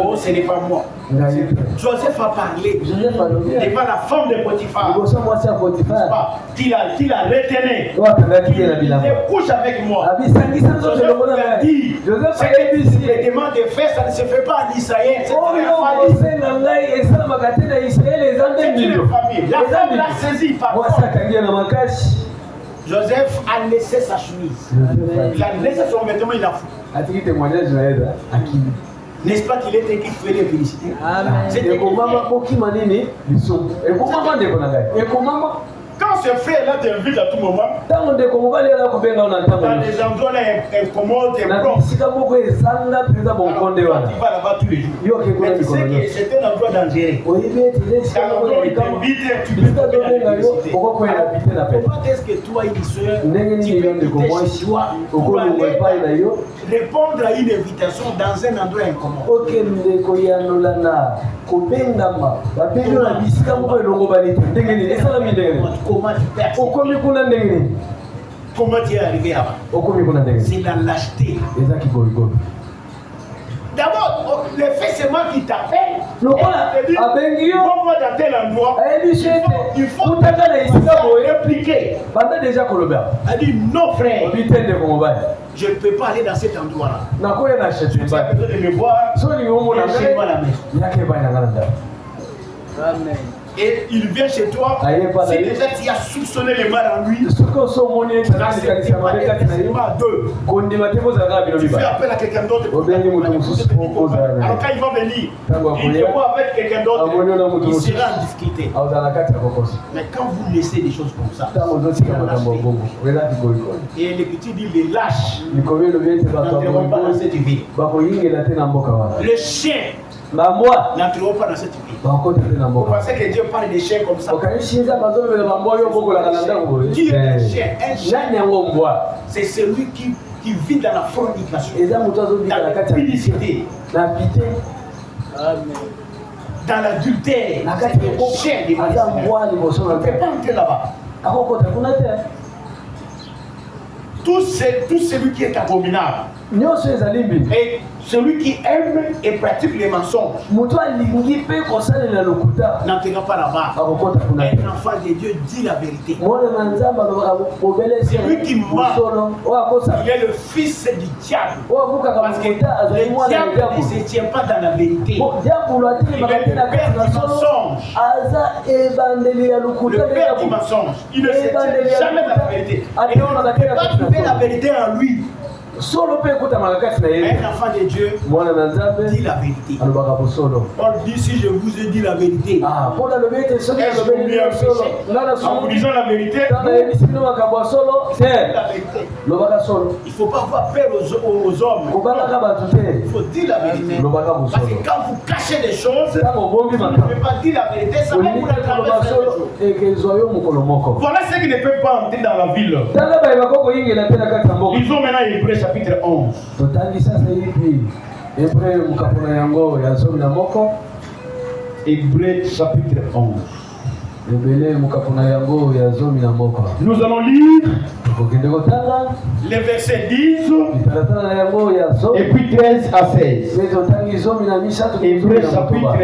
Speaker 1: Oh, ce n'est pas moi. Joseph a parlé devant la femme de Potiphar. Qu'il a retenu. Il couche avec moi. Joseph a dit, les demandes de frères, ça ne se fait pas en Israël. C'est une famille. La femme l'a saisi par force. Joseph a laissé sa chemise. Il a laissé son vêtement, il a foutu. N'est-ce pas qu'il était écrit frais de félicité? Quand ce frère-là t'invite à tout moment, dans des endroits là, incommode, impropre, tu vas là-bas tous les jours. Mais tu sais que c'est un endroit dangereux. Dans l'endroit où il t'invite, tu peux tomber dans la félicité. Comment est-ce que toi, une soeur, tu peux quitter chez toi pour aller répondre à une invitation dans un endroit incommode? Comment tu perds? Comment tu es arrivé là-bas? C'est la lâcheté. D'abord, le fait c'est moi qui t'appelle. Moi dans tel endroit, il faut répliquer. Elle dit non frère, je ne peux pas aller dans cet endroit-là. Tu as besoin de me voir chez moi à la maison. Amen. Et il vient chez toi, si déjà tu as soupçonné le mal en lui, tu fais appel à quelqu'un d'autre. Alors quand il va venir, il te voit avec quelqu'un d'autre, il sera en difficulté. Mais quand vous laissez des choses comme ça, et l'Écriture dit les lâches n'entreront pas dans cette vie. Le chien n'entreront pas dans cette vie. Vous pensez que Dieu parle des chiens comme ça? Qui est un chien? Un chien, c'est celui qui vit dans la fornication, dans la publicité, dans l'adultère. C'est un chien. On ne peut pas entrer là-bas. Tout celui qui est abominable et celui qui aime et pratique les mensonges n'entrera pas là-bas. Un enfant de Dieu dit la vérité. Celui qui ment, il est le fils du diable. Parce que le diable ne se tient pas dans la vérité. Il est le père du mensonge. Le père du mensonge. Il ne se tient jamais dans la vérité. Et il ne peut pas trouver la vérité en lui.
Speaker 3: solo pe kuta malakati na yeye.
Speaker 1: Un enfant de Dieu
Speaker 3: Mwana na Nzambe
Speaker 1: dit la vérité.
Speaker 3: alobaka po solo.
Speaker 1: Paul dit si je vous ai dit la vérité.
Speaker 3: Ah, Paul alobete soki
Speaker 1: Est-ce que
Speaker 3: alobeli
Speaker 1: vous
Speaker 3: solo.
Speaker 1: avez
Speaker 3: Ngana
Speaker 1: en vous
Speaker 3: solo.
Speaker 1: disant la vérité,
Speaker 3: Tana yebisi bino makambo ya solo.
Speaker 1: c'est
Speaker 3: Te.
Speaker 1: la vérité.
Speaker 3: Lobaka solo.
Speaker 1: Il ne faut pas avoir peur aux hommes.
Speaker 3: Kobalaka bato te.
Speaker 1: Il faut dire la vérité.
Speaker 3: Lobaka po
Speaker 1: Parce
Speaker 3: solo.
Speaker 1: que quand vous cachez des choses,
Speaker 3: Tango bombi
Speaker 1: vous ne
Speaker 3: makambo.
Speaker 1: pouvez pas dire la vérité, ça va vous
Speaker 3: Oliki
Speaker 1: attraper
Speaker 3: koloba
Speaker 1: frère
Speaker 3: solo
Speaker 1: et sœur.
Speaker 3: ekezwa yo mokolo moko.
Speaker 1: Voilà ce qui ne peut pas entrer dans la ville.
Speaker 3: Tala bayebaka koyingela te na kati ya mboka.
Speaker 1: Lisons maintenant Hébreux chapitre 11.
Speaker 3: Totangi sasa hivi Hebreu mukapona yango ya zomi na moko.
Speaker 1: Hébreux chapitre 11.
Speaker 3: Ebele mukapona yango ya zomi na moko.
Speaker 1: Nous allons lire
Speaker 3: Kokende kotanga
Speaker 1: les versets 10
Speaker 3: italatana na yango ya zomi.
Speaker 1: et puis 13 à 16.
Speaker 3: Mais totangi zomi na misatu
Speaker 1: Hébreux chapitre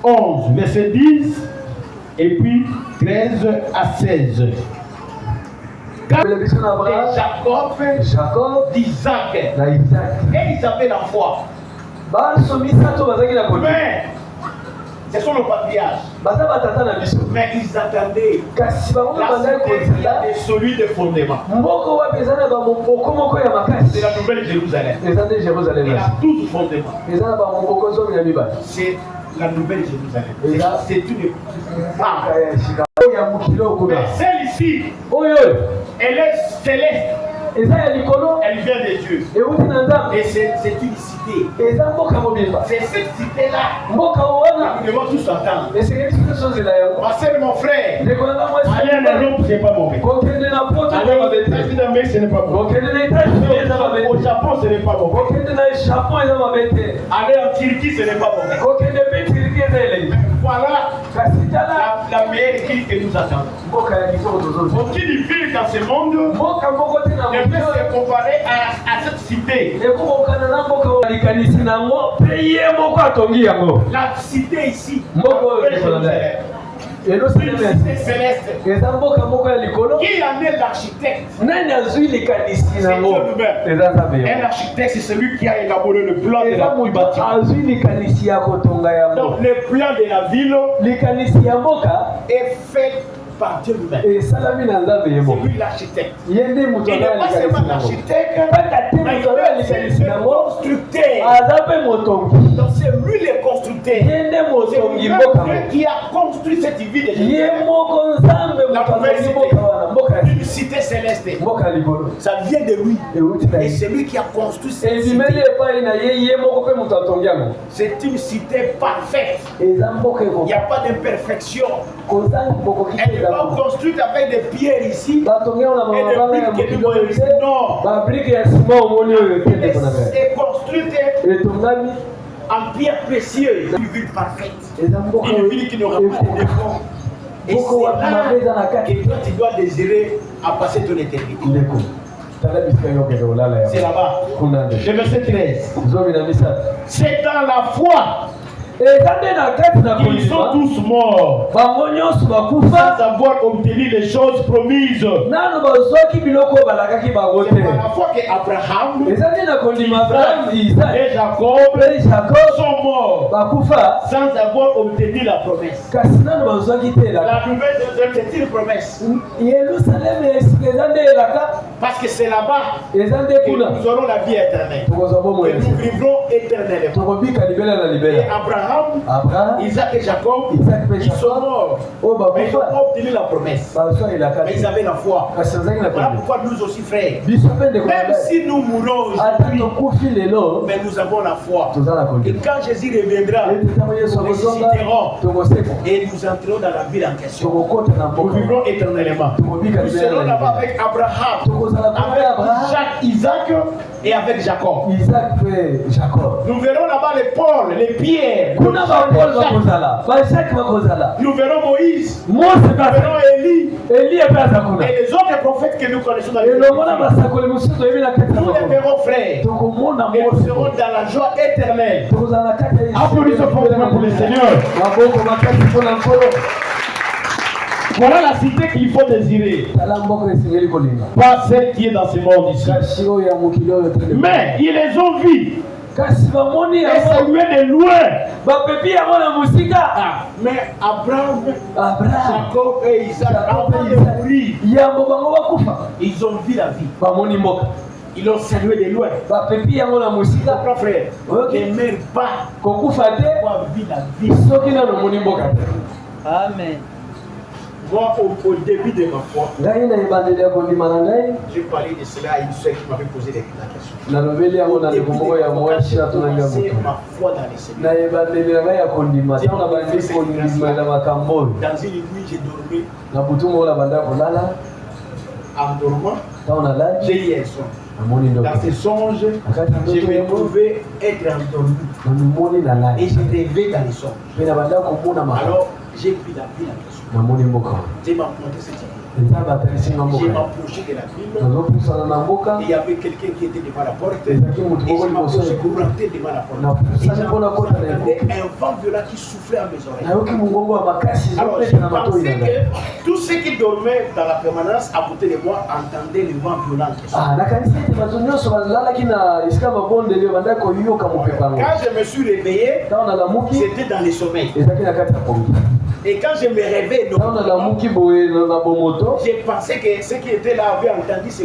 Speaker 1: 11, verset 10 et puis 13 à 16. Quand
Speaker 3: Bele biso na Abraham, Jacob
Speaker 1: d'Isaac,
Speaker 3: na Isaac.
Speaker 1: et ils avaient la foi.
Speaker 3: Baso misatu bazaki na kondi.
Speaker 1: Mais ce sont le patriarche.
Speaker 3: Baza batata na biso.
Speaker 1: Mais ils attendaient
Speaker 3: Kasi bango
Speaker 1: la
Speaker 3: bazaki
Speaker 1: cité qui
Speaker 3: kozela.
Speaker 1: a des solides fondements.
Speaker 3: Mboko wapi eza na bamoboko moko ya makasi.
Speaker 1: C'est la nouvelle Jérusalem.
Speaker 3: Eza nde Jérusalem.
Speaker 1: Il a 12 fondements.
Speaker 3: Eza na bamoboko zomi na mibale.
Speaker 1: C'est la nouvelle Jérusalem.
Speaker 3: Et là,
Speaker 1: C'est une ah.
Speaker 3: ya mukilo kuna.
Speaker 1: Mais celle-ci,
Speaker 3: Oyo
Speaker 1: elle est céleste.
Speaker 3: eza ya likolo
Speaker 1: Elle vient de Dieu.
Speaker 3: euti na Nzambe.
Speaker 1: Et c'est une cité.
Speaker 3: Eza mboka mobimba.
Speaker 1: C'est cette cité-là.
Speaker 3: Mboka wana
Speaker 1: Nous devons tous entendre.
Speaker 3: esekeli biso tozela yango.
Speaker 1: Ma sœur, mon frère,
Speaker 3: Ndeko nanga
Speaker 1: aller en
Speaker 3: mwasi
Speaker 1: Europe, c'est pas mauvais.
Speaker 3: kokende na poto
Speaker 1: Aller
Speaker 3: eza
Speaker 1: aux
Speaker 3: mabe te.
Speaker 1: États-Unis d'Amérique, ce n'est pas mauvais.
Speaker 3: Kokende na États-Unis eza mabe
Speaker 1: Au
Speaker 3: te.
Speaker 1: Japon, ce n'est pas mauvais.
Speaker 3: Kokende na Japon eza mabe te.
Speaker 1: Aller en Turquie, ce n'est pas mauvais.
Speaker 3: Kokende pe Turki eza elengi.
Speaker 1: Voilà
Speaker 3: Kasi tala
Speaker 1: la meilleure ville que nous attendons.
Speaker 3: mboka ya kitoko tozozi.
Speaker 1: Aucune ville dans ce monde
Speaker 3: Mboka moko te na
Speaker 1: ne peut
Speaker 3: mokili
Speaker 1: se comparer à cette cité.
Speaker 3: ekokokana na mboka oyo likanisi nango mpe ye moko atongi yango.
Speaker 1: La cité ici,
Speaker 3: Mboka oyo
Speaker 1: la
Speaker 3: likolo na ye.
Speaker 1: Jérusalem.
Speaker 3: Elo
Speaker 1: Une cité
Speaker 3: seleme
Speaker 1: céleste.
Speaker 3: eza mboka moko ya likolo.
Speaker 1: Qui en est l'architecte?
Speaker 3: Nani azwi likanisi nango?
Speaker 1: C'est Dieu lui-même.
Speaker 3: Eza Nzambe
Speaker 1: Un
Speaker 3: yango.
Speaker 1: architecte, c'est celui qui a élaboré le plan de
Speaker 3: Eza
Speaker 1: la
Speaker 3: moto
Speaker 1: bâtiment.
Speaker 3: azwi likanisi ya kotonga yango.
Speaker 1: Donc, le plan de la ville
Speaker 3: Likanisi ya mboka
Speaker 1: est fait par Dieu lui-même.
Speaker 3: esalami na Nzambe ye
Speaker 1: C'est
Speaker 3: moko.
Speaker 1: lui l'architecte.
Speaker 3: Ye nde moto
Speaker 1: Il n'est
Speaker 3: azala
Speaker 1: pas
Speaker 3: likanisi
Speaker 1: seulement
Speaker 3: nango.
Speaker 1: l'architecte,
Speaker 3: Kaka te
Speaker 1: mais
Speaker 3: moto azala
Speaker 1: il
Speaker 3: likanisi
Speaker 1: est le
Speaker 3: nango,
Speaker 1: constructeur.
Speaker 3: aza mpe motongi.
Speaker 1: Donc, c'est lui le constructeur.
Speaker 3: Ye nde
Speaker 1: C'est
Speaker 3: motongi
Speaker 1: lui
Speaker 3: mboka
Speaker 1: Dieu
Speaker 3: moko.
Speaker 1: qui a construit cette ville de
Speaker 3: Ye
Speaker 1: Jérusalem.
Speaker 3: moko Nzambe moto azali mboka wana mboka ya
Speaker 1: Une cité céleste.
Speaker 3: mboka ya likolo.
Speaker 1: Ça vient de lui.
Speaker 3: Euti na
Speaker 1: Et
Speaker 3: ye.
Speaker 1: c'est lui qui a construit cette
Speaker 3: Ebimeli
Speaker 1: cité.
Speaker 3: epai na ye ye moko mpe moto atongi yango.
Speaker 1: C'est une cité parfaite.
Speaker 3: Eza mboka
Speaker 1: Il n'y
Speaker 3: ekoki
Speaker 1: a pas d'imperfection.
Speaker 3: kozangi bokoki te
Speaker 1: Elle n'est
Speaker 3: eza
Speaker 1: pas
Speaker 3: moko.
Speaker 1: construite avec des pierres ici.
Speaker 3: batongi yango na
Speaker 1: Et
Speaker 3: bamabanga ya
Speaker 1: des briques
Speaker 3: mokili oyo
Speaker 1: que
Speaker 3: te.
Speaker 1: nous non.
Speaker 3: babrike ya sima omoni oyo te ndeko na ngai.
Speaker 1: Elle est construite
Speaker 3: etongami
Speaker 1: en pierre précieuse. Une ville parfaite.
Speaker 3: eza mboka
Speaker 1: Une ville qui n'aura pas de défaut. Et
Speaker 3: mboka wapi mabe eza na
Speaker 1: c'est là
Speaker 3: kati
Speaker 1: que toi tu dois désirer à passer ton éternité.
Speaker 3: ndeko tala bisika yokende kolala
Speaker 1: C'est
Speaker 3: yango
Speaker 1: là-bas.
Speaker 3: kuna nde
Speaker 1: Le verset 13.
Speaker 3: zomi na misato.
Speaker 1: C'est dans la foi
Speaker 3: eza nde na kati na
Speaker 1: qu'ils sont
Speaker 3: kondima
Speaker 1: tous morts
Speaker 3: bango nyonso
Speaker 1: sans
Speaker 3: bakufa
Speaker 1: avoir obtenu les choses promises.
Speaker 3: nano bazwaki biloko oyo balakaki bango
Speaker 1: C'est par
Speaker 3: te.
Speaker 1: la foi qu'Abraham
Speaker 3: eza nde na kondima abrahamu isaki
Speaker 1: et Jacob
Speaker 3: mpe jacob
Speaker 1: sont morts
Speaker 3: bakufa
Speaker 1: sans avoir obtenu la promesse.
Speaker 3: kasi nano bazwaki te elaka.
Speaker 1: La nouvelle Jérusalem, c'est une promesse.
Speaker 3: yerusalemu esika eza nde elaka
Speaker 1: Parce que c'est là-bas
Speaker 3: eza nde
Speaker 1: que
Speaker 3: kuna
Speaker 1: nous aurons la vie éternelle.
Speaker 3: tokozwa bomoi
Speaker 1: Et
Speaker 3: ya
Speaker 1: nous
Speaker 3: sika
Speaker 1: vivrons éternellement.
Speaker 3: tokobika libela na
Speaker 1: Et
Speaker 3: libela.
Speaker 1: Abraham,
Speaker 3: abraham
Speaker 1: Isaac et Jacob,
Speaker 3: Isaac et
Speaker 1: ils sont
Speaker 3: Jacob,
Speaker 1: morts.
Speaker 3: oyo
Speaker 1: Mais ils n'ont
Speaker 3: bakufa
Speaker 1: pas obtenu la promesse.
Speaker 3: bazwa elaka
Speaker 1: Mais ils
Speaker 3: te
Speaker 1: avaient la foi.
Speaker 3: kasi bazalaki na
Speaker 1: Voilà
Speaker 3: kondima.
Speaker 1: pourquoi nous aussi, frères,
Speaker 3: biso mpe ndeko na
Speaker 1: même
Speaker 3: ngai
Speaker 1: si nous mourons
Speaker 3: ata
Speaker 1: aujourd'hui,
Speaker 3: tokufi lelo
Speaker 1: mais nous avons la foi.
Speaker 3: toza na
Speaker 1: Et
Speaker 3: kondima.
Speaker 1: quand Jésus reviendra,
Speaker 3: ete ntango yesu
Speaker 1: nous
Speaker 3: akozonga
Speaker 1: ressusciterons
Speaker 3: tokoseka
Speaker 1: et nous entrerons dans la ville en question.
Speaker 3: tokokota na
Speaker 1: Nous
Speaker 3: mboka
Speaker 1: vivrons éternellement.
Speaker 3: tokobika
Speaker 1: Nous
Speaker 3: libela
Speaker 1: serons
Speaker 3: na
Speaker 1: là-bas
Speaker 3: libela
Speaker 1: avec Abraham,
Speaker 3: tokozala kuna
Speaker 1: avec
Speaker 3: ya abraham
Speaker 1: Jacques, Isaac et avec Jacob.
Speaker 3: isaac mpe jacob.
Speaker 1: Nous verrons là-bas les Paul, les Pierre,
Speaker 3: kuna bapole
Speaker 1: Jacques.
Speaker 3: bakozala bajacke bakozala
Speaker 1: Nous verrons Moïse,
Speaker 3: mose
Speaker 1: nous
Speaker 3: baza
Speaker 1: verrons Élie
Speaker 3: eliya mpe aza kuna
Speaker 1: et les autres prophètes que nous connaissons dans
Speaker 3: elongo na
Speaker 1: l'Église.
Speaker 3: basakoli mosusu toyebi na kati na
Speaker 1: Nous les
Speaker 3: makolo
Speaker 1: verrons, frères,
Speaker 3: tokomona
Speaker 1: et nous
Speaker 3: mose
Speaker 1: serons dans la joie éternelle.
Speaker 3: tokozala na kati ya
Speaker 1: Applaudissons fortement pour le Seigneur.
Speaker 3: maboko makasi mpona nkolo.
Speaker 1: Voilà la cité qu'il faut désirer,
Speaker 3: tala mboka esengeli kolinga
Speaker 1: pas celle qui est dans ce monde ici.
Speaker 3: kasi oyo ya mokili oyo te.
Speaker 1: Mais ils les ont vus
Speaker 3: kasi bamoni
Speaker 1: et
Speaker 3: yango
Speaker 1: salués de loin.
Speaker 3: bapepi yango na mosika.
Speaker 1: Mais Abraham,
Speaker 3: abraham
Speaker 1: Jacob et Isaac,
Speaker 3: Jacob
Speaker 1: avant
Speaker 3: et
Speaker 1: de
Speaker 3: Isaac.
Speaker 1: mourir,
Speaker 3: yambo bango bakufa
Speaker 1: ils ont vu la vie.
Speaker 3: bamoni mboka
Speaker 1: Ils l'ont salué de loin.
Speaker 3: bapepi yango na mosika
Speaker 1: Mon frère,
Speaker 3: Ok.
Speaker 1: ne meurs pas
Speaker 3: kokufa te
Speaker 1: pour vivre la vie.
Speaker 3: soki nano omoni mboka te.
Speaker 4: Amen.
Speaker 1: Moi, au début de ma foi,
Speaker 3: ngai na ebandeli ya kondima na ngai
Speaker 1: j'ai parlé de cela à une soeur qui m'avait posé la question.
Speaker 3: nalobeli yango na
Speaker 1: Au début
Speaker 3: ndeko
Speaker 1: de
Speaker 3: moko ya
Speaker 1: ma foi,
Speaker 3: mwasi
Speaker 1: quand j'ai
Speaker 3: atonanga
Speaker 1: commencé
Speaker 3: moto
Speaker 1: ma foi dans les Seigneurs.
Speaker 3: na ebandeli na ngai ya kondima ntango na bandi kondimela makambo oyo
Speaker 1: Dans une nuit, j'ai dormi.
Speaker 3: na butu moko na banda kolala
Speaker 1: En dormant,
Speaker 3: ntango nalali
Speaker 1: j'ai eu un songe.
Speaker 3: namoni
Speaker 1: Dans
Speaker 3: ndoto
Speaker 1: ces songes,
Speaker 3: nakati ya
Speaker 1: je
Speaker 3: ndoto
Speaker 1: me
Speaker 3: yango
Speaker 1: trouvais être endormi.
Speaker 3: namimoni
Speaker 1: Et
Speaker 3: nalali
Speaker 1: j'ai rêvé dans les songes.
Speaker 3: mpe na banda komona makambo
Speaker 1: Alors, j'ai pris la ville en question.
Speaker 3: namoni mboka wana
Speaker 1: J'ai monté cette ville.
Speaker 3: nzambe atalisinga
Speaker 1: J'ai
Speaker 3: mboka
Speaker 1: m'approché de la ville.
Speaker 3: nazopusana na mboka
Speaker 1: Et il y avait quelqu'un qui était devant la porte. Et
Speaker 3: ezalaki motu moko
Speaker 1: je
Speaker 3: liboso
Speaker 1: m'approchais pour rentrer devant la porte. Et j'entendais un vent violent qui soufflait à mes oreilles.
Speaker 3: nayoki mongongo ya makasi
Speaker 1: Alors,
Speaker 3: ezopesa
Speaker 1: je
Speaker 3: na matoi
Speaker 1: pensais
Speaker 3: na ngai
Speaker 1: que tous ceux qui dormaient dans la permanence à côté de moi entendaient le vent violent qui soufflait.
Speaker 3: nakanisi ete bato nyonso balalaki na esika babondeli oyo bandaki koyoka mopepa yango
Speaker 1: Quand je me suis réveillé,
Speaker 3: ntango nalamuki
Speaker 1: c'était dans le sommeil.
Speaker 3: ezalaki na kati ya pongi
Speaker 1: Et quand je me réveille,
Speaker 3: ntango nalamuki boye na bomoto
Speaker 1: j'ai pensé que ceux qui étaient là avaient entendu ce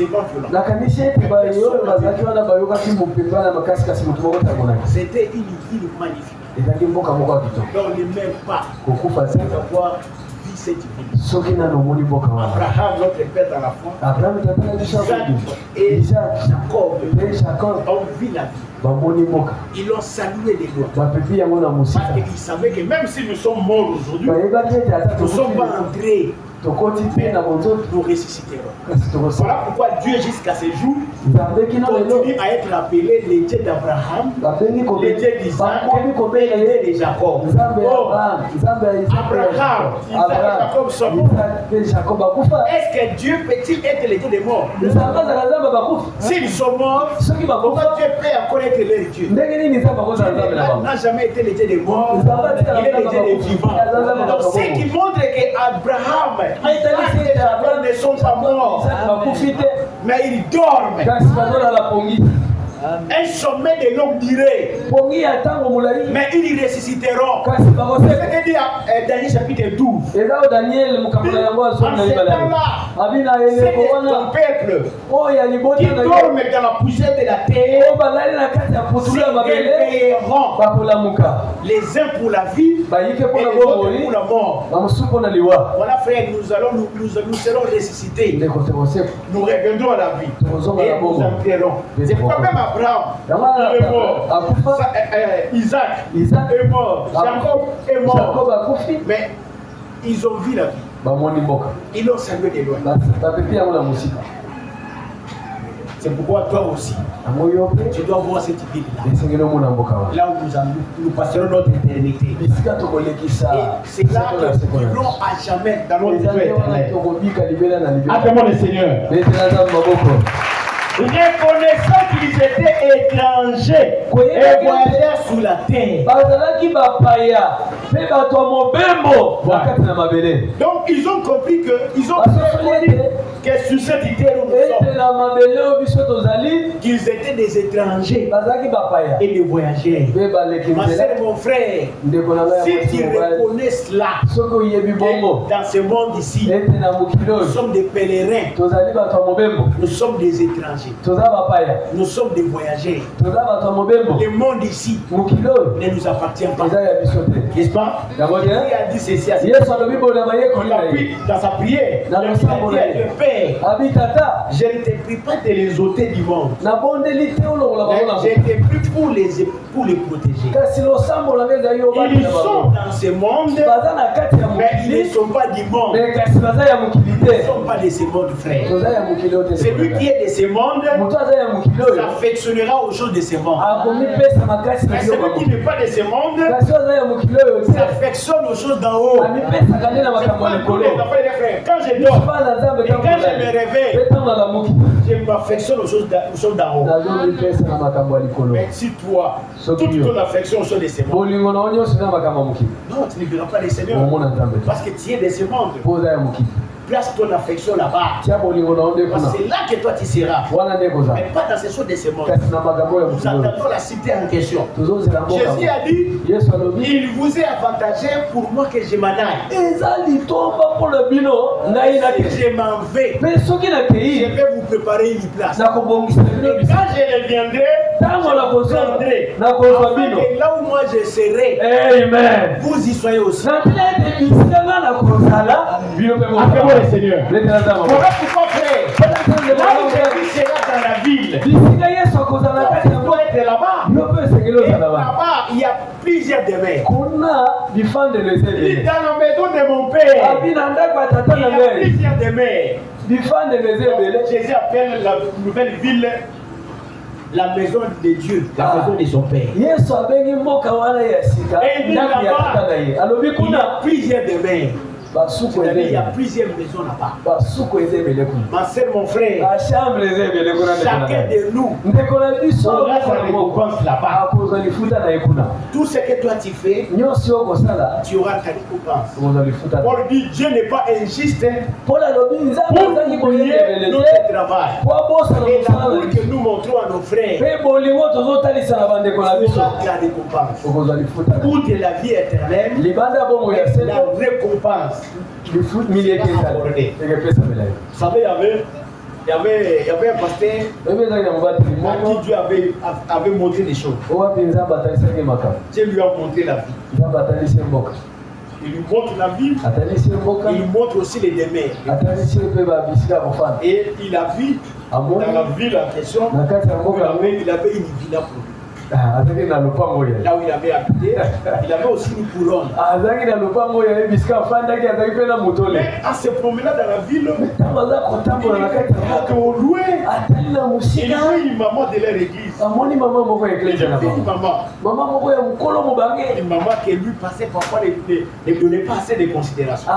Speaker 1: vent violent.
Speaker 3: nakanisi ete bayo bazalaki wana bayokaki mopepa na makasi kasi motu moko tamonaki
Speaker 1: C'était une ville magnifique.
Speaker 3: ezalaki mboka moko ya kitoko
Speaker 1: Donc ne même pas
Speaker 3: kokufa te
Speaker 1: d'avoir vu cette ville.
Speaker 3: soki nano omoni mboka wana
Speaker 1: Abraham, notre père dans la foi,
Speaker 3: abraham tata na biso
Speaker 1: et
Speaker 3: isaac
Speaker 1: Jacob
Speaker 3: mpe jacob
Speaker 1: ont vu la vie.
Speaker 3: bamoni mboka
Speaker 1: Ils l'ont salué de loin.
Speaker 3: bapepi yango na mosika
Speaker 1: Parce qu'ils savaient que même si nous sommes morts aujourd'hui,
Speaker 3: bayebaki ete ata
Speaker 1: nous ne sommes pas entrés,
Speaker 3: tokoti te na bonzoto
Speaker 1: nous ressusciterons.
Speaker 3: kasi tokosala
Speaker 1: Voilà pourquoi Dieu, jusqu'à ce jour,
Speaker 3: nzambe kino lelo
Speaker 1: continue à être appelé le Dieu d'Abraham,
Speaker 3: babengi
Speaker 1: le Dieu d'Isaac
Speaker 3: bakomi
Speaker 1: et
Speaker 3: kobela
Speaker 1: le
Speaker 3: ye
Speaker 1: Dieu de Jacob.
Speaker 3: nzambe ya
Speaker 1: Oh,
Speaker 3: abraham nzambe ya
Speaker 1: Abraham, Isaac et Jacob sont morts.
Speaker 3: isaac mpe jacob bakufa
Speaker 1: Est-ce que Dieu peut-il être le Dieu des morts?
Speaker 3: nzambe azala nzambe bakufa
Speaker 1: S'ils sont morts,
Speaker 3: soki
Speaker 1: pourquoi
Speaker 3: bakufa
Speaker 1: Dieu peut encore être leur Dieu?
Speaker 3: ndenge nini nzambe akozala
Speaker 1: Dieu
Speaker 3: nzambe na bango
Speaker 1: n'a jamais été le Dieu des morts,
Speaker 3: nzambe
Speaker 1: il est le Dieu des vivants. Donc, ce
Speaker 3: atikala
Speaker 1: qui montre qu'Abraham, Isaac et Jacob ne sont pas morts,
Speaker 3: isaac bakufi te
Speaker 1: mais ils dorment.
Speaker 3: kasi bazolala pongi
Speaker 1: Un sommet de longue durée,
Speaker 3: pongi ya ntango molai
Speaker 1: mais ils ressusciteront.
Speaker 3: kasi bakoseka
Speaker 1: C'est-à-dire, Daniel chapitre 12.
Speaker 3: eza oyo daniel mokambo na yango azongi
Speaker 1: En
Speaker 3: na
Speaker 1: ce
Speaker 3: libala
Speaker 1: temps-là,
Speaker 3: abina
Speaker 1: c'est
Speaker 3: eleko
Speaker 1: ton
Speaker 3: wana
Speaker 1: peuple
Speaker 3: oyo ya libota
Speaker 1: qui
Speaker 3: na yo
Speaker 1: dorment dans la poussière de la terre
Speaker 3: oyo balali na kati ya putulu ya mabele
Speaker 1: s'éveilleront,
Speaker 3: bakolamuka
Speaker 1: les uns pour la vie
Speaker 3: bayike
Speaker 1: et
Speaker 3: mpona
Speaker 1: les autres
Speaker 3: bomoi
Speaker 1: pour la mort.
Speaker 3: bamosusu mpona liwa
Speaker 1: Voilà, frère, nous serons ressuscités.
Speaker 3: ndeko tokoseka
Speaker 1: Nous reviendrons à la vie et nous entrerons. C'est pourquoi même Abraham est mort.
Speaker 3: akufa
Speaker 1: Isaac
Speaker 3: isaac
Speaker 1: est mort. Jacob est
Speaker 3: jacob
Speaker 1: mort.
Speaker 3: akufi
Speaker 1: Mais ils ont vu la vie.
Speaker 3: bamoni mboka
Speaker 1: Ils l'ont salué de loin.
Speaker 3: bapepi yango na mosika
Speaker 1: C'est pourquoi toi aussi,
Speaker 3: yango yo mpe
Speaker 1: tu dois voir cette ville-là.
Speaker 3: esengeli omona mboka wana
Speaker 1: Là où nous passerons notre éternité.
Speaker 3: esika tokolekisa
Speaker 1: Et c'est là que nous vivrons à jamais dans notre vie
Speaker 3: ezali wana
Speaker 1: éternelle.
Speaker 3: tokobika libela na libela
Speaker 1: Appelle-moi le Seigneur.
Speaker 3: betela nzambe maboko
Speaker 1: Reconnaissant qu'ils étaient étrangers et voyageurs sous la terre.
Speaker 3: bazalaki bapaya mpe bato ya mobembo na kati na mabele
Speaker 1: Donc ils ont compris ils ont
Speaker 3: basosoli
Speaker 1: compris
Speaker 3: ete
Speaker 1: que sur cette terre où nous
Speaker 3: ete
Speaker 1: sommes,
Speaker 3: na mabele oyo biso tozali
Speaker 1: qu'ils étaient des étrangers
Speaker 3: bazalaki bapaya
Speaker 1: et des voyageurs.
Speaker 3: mpe baleki
Speaker 1: Ma
Speaker 3: nzela
Speaker 1: sœur, mon frère,
Speaker 3: ndeko na ngai ya
Speaker 1: si
Speaker 3: mwasi
Speaker 1: tu
Speaker 3: mobali
Speaker 1: reconnais cela,
Speaker 3: soki oyebi bongo
Speaker 1: que dans ce monde ici,
Speaker 3: ete na mokili
Speaker 1: nous
Speaker 3: oyo
Speaker 1: sommes des pèlerins,
Speaker 3: tozali bato ya mobembo
Speaker 1: nous sommes des étrangers,
Speaker 3: toza bapaya
Speaker 1: nous sommes des voyageurs.
Speaker 3: toza bato ya mobembo
Speaker 1: Le monde ici
Speaker 3: mokili oyo
Speaker 1: ne nous appartient pas.
Speaker 3: eza ya biso te
Speaker 1: N'est-ce pas?
Speaker 3: yango
Speaker 1: Jésus
Speaker 3: te
Speaker 1: a dit ceci à ses
Speaker 3: yesu alobi boye na bayekoli na ye
Speaker 1: dans sa prière. Il
Speaker 3: Dans
Speaker 1: a
Speaker 3: le
Speaker 1: dit
Speaker 3: sang,
Speaker 1: à Dieu, Père,
Speaker 3: abi tata
Speaker 1: je ne te prie pas de les ôter du monde.
Speaker 3: nabondeli te olongola bango
Speaker 1: Mais
Speaker 3: na
Speaker 1: je te prie pour les protéger.
Speaker 3: kasi losambo na ngai ezali yo
Speaker 1: Ils
Speaker 3: batela
Speaker 1: sont
Speaker 3: bango
Speaker 1: dans ce monde,
Speaker 3: baza na kati ya
Speaker 1: mais ils ne
Speaker 3: mokili
Speaker 1: sont pas du monde.
Speaker 3: me kasi baza ya mokili
Speaker 1: Ils ne
Speaker 3: te
Speaker 1: sont pas de ce monde, frère.
Speaker 3: toza ya mokili oyo te
Speaker 1: Celui qui est de ce monde
Speaker 3: moto aza ya mokili oyo
Speaker 1: s'affectionnera aux choses de ce monde.
Speaker 3: akomipesa makasi na
Speaker 1: Mais
Speaker 3: biloko
Speaker 1: celui qui n'est pas de ce monde
Speaker 3: kasi oyo aza ya mokili oyo te
Speaker 1: s'affectionne aux choses d'en haut.
Speaker 3: amipesaka nde na
Speaker 1: C'est
Speaker 3: makambo
Speaker 1: pas
Speaker 3: ya
Speaker 1: tous
Speaker 3: likolo
Speaker 1: les affaires des frères. Quand je dors,
Speaker 3: bana nzambe
Speaker 1: et quand je me réveille,
Speaker 3: mpe ntango nalamuki
Speaker 1: je m'affectionne aux choses d'en haut.
Speaker 3: nazomipesa na makambo ya likolo
Speaker 1: Mais si toi, toute ton affection aux choses de ce monde,
Speaker 3: bolingo na yo nyonso eza makambo ya mokili
Speaker 1: non, tu ne verras pas le Seigneur.
Speaker 3: omona nzambe te
Speaker 1: Parce que tu es de ce monde.
Speaker 3: mpo oza ya mokili
Speaker 1: place ton affection là-bas. C'est là que toi tu seras. Mais pas dans ces choses de ce monde. Nous attendons la cité en question. Jésus a dit, il vous est avantagé pour moi que je m'en aille. Si je m'en vais, je vais vous préparer une place. Quand je reviendrai, je prendrai. Là où moi je serai,
Speaker 3: Amen.
Speaker 1: Vous y soyez aussi.
Speaker 3: Acclamons le Seigneur.
Speaker 1: Voilà pourquoi frère, là où Jésus sera dans la ville, il doit être là-bas. Et là-bas, il y a plusieurs demeures. Dans la maison de mon père, il y a plusieurs demeures. Jésus appelle la nouvelle ville la maison de Dieu, la maison de son père. Et il y a plusieurs demeures. Il y a plusieurs maisons là-bas. Ma soeur, mon frère, chacun de nous aura sa récompense là-bas. Tout ce que toi tu fais, tu auras ta récompense. Paul dit, Dieu n'est pas injuste pour oublier notre travail. Et l'amour que nous montrons à nos frères, tu auras la récompense. Outre la vie éternelle, la récompense. Vous savez, il y avait un pasteur à qui Dieu avait montré des choses. Dieu lui a montré la vie. Il lui montre la vie, il lui montre aussi les demeures. Et il a vu dans la ville en question, il avait une villa pour lui. Là où il avait habité, il avait aussi une couronne. Mais à se promener dans la ville, il louait une maman de leur église. Une maman qui lui passait parfois ne donnait pas assez de considération.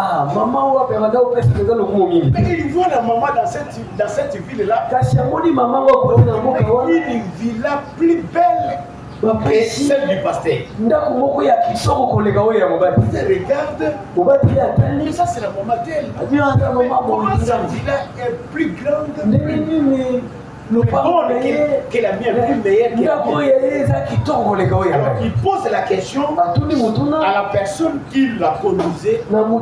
Speaker 1: Mais il voit la maman dans cette ville-là, une villa plus belle et celle du pasteur. Il regarde, mais ça c'est la maman d'elle. Mais comment sa villa est plus grande, plus bonne que la mienne, plus meilleure que la mienne. Alors il pose la question à la personne qui l'a conduisait pour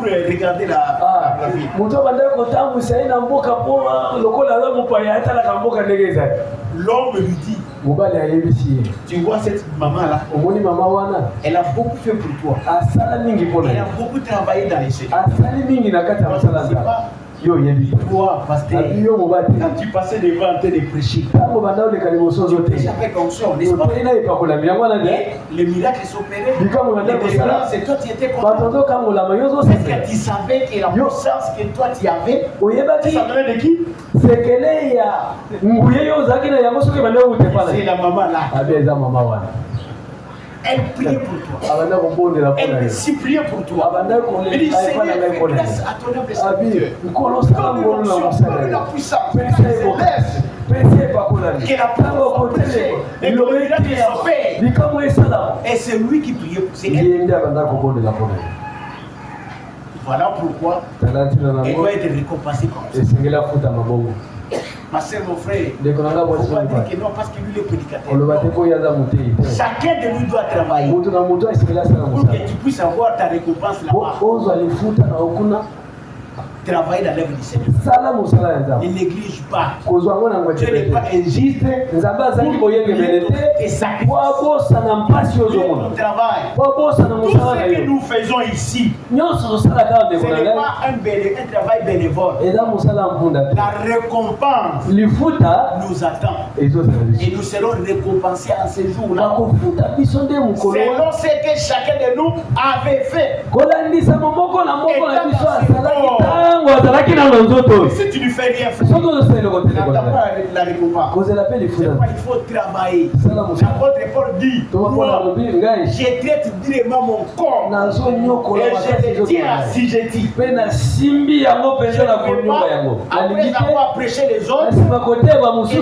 Speaker 1: regarder la ville. L'homme lui dit, tu vois cette maman-là, elle a beaucoup fait pour toi. Elle a beaucoup travaillé dans les choses. Toi, pasteur, quand tu passais devant en train de prêcher, tu prêchais avec onction, n'est-ce pas? Les miracles s'opéraient, les délivrances, c'est toi qui étais content. Est-ce que tu savais que la puissance que toi tu avais, ça venait de qui? C'est la maman là. Elle priait pour toi. Elle suppliait pour toi. Elle dit, Seigneur, fais grâce à ton humble serviteur. Donne l'onction, donne la puissance. Que la parole prêchée et le miracle s'opère. Et c'est lui qui priait pour ses Voilà pourquoi elle doit être récompensée comme ça. Ma soeur, mon frère, il ne faut pas dire que non parce que lui est prédicateur. Chacun de nous doit travailler pour que tu puisses avoir ta récompense là-bas. Travailler dans l'œuvre du Seigneur. Ne néglige pas. Dieu n'est pas injuste. Et sacrifice. Notre travail. Tout ce que nous faisons ici, ce n'est pas un travail bénévole. La récompense nous attend. Et nous serons récompensés en ce jour-là. Selon ce que chacun de nous avait fait. Si tu ne fais rien, la récompense. Il faut travailler. L'apôtre Paul dit, je traite durement mon corps et je le tiens assujetti. Je ne veux pas, après avoir prêché les autres, que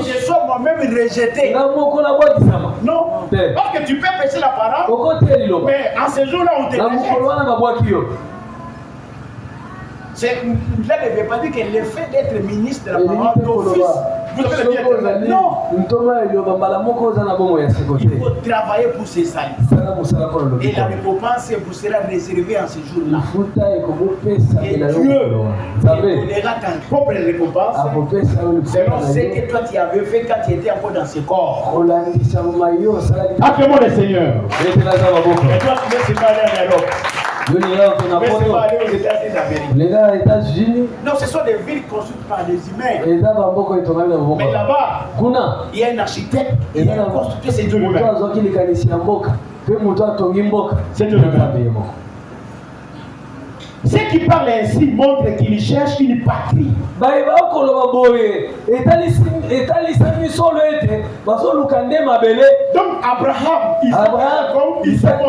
Speaker 1: je sois moi-même rejeté. Non, parce que tu peux prêcher la parole, mais en ce jour-là, on te rejette. Là, ne veut pas dire que le fait d'être ministre de la parole d'office, vous avez le bien. Non. Il faut travailler pour ses saluts. Et la récompense vous sera réservée en ce jour-là. Et Dieu donnera ta propre récompense selon ce que toi tu avais fait quand tu étais encore dans ce corps.
Speaker 3: Appelez-moi le Seigneur.
Speaker 1: Et toi, tu veux se parler en Europe.
Speaker 3: Les États-Unis.
Speaker 1: Non, ce sont des villes construites par des humains. Mais là-bas, il y a un architecte qui a construit ces deux humains. C'est Dieu lui-même. Ceux qui parlent ainsi montrent qu'ils cherchent une patrie. Donc Abraham, Isaac,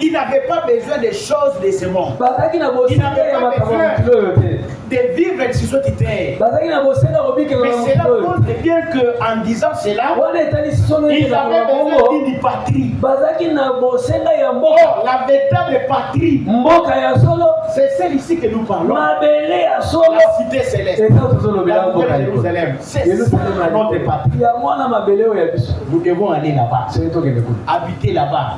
Speaker 1: il n'avait pas besoin des choses de ce monde. Il n'avait pas besoin de vivre sur cette terre. Mais cela montre bien qu'en disant cela, ils avaient besoin d'une patrie. Oh, la véritable patrie, c'est celle ici que nous parlons. La cité céleste. La nouvelle Jérusalem. C'est notre patrie. Nous devons aller là-bas. Habiter là-bas.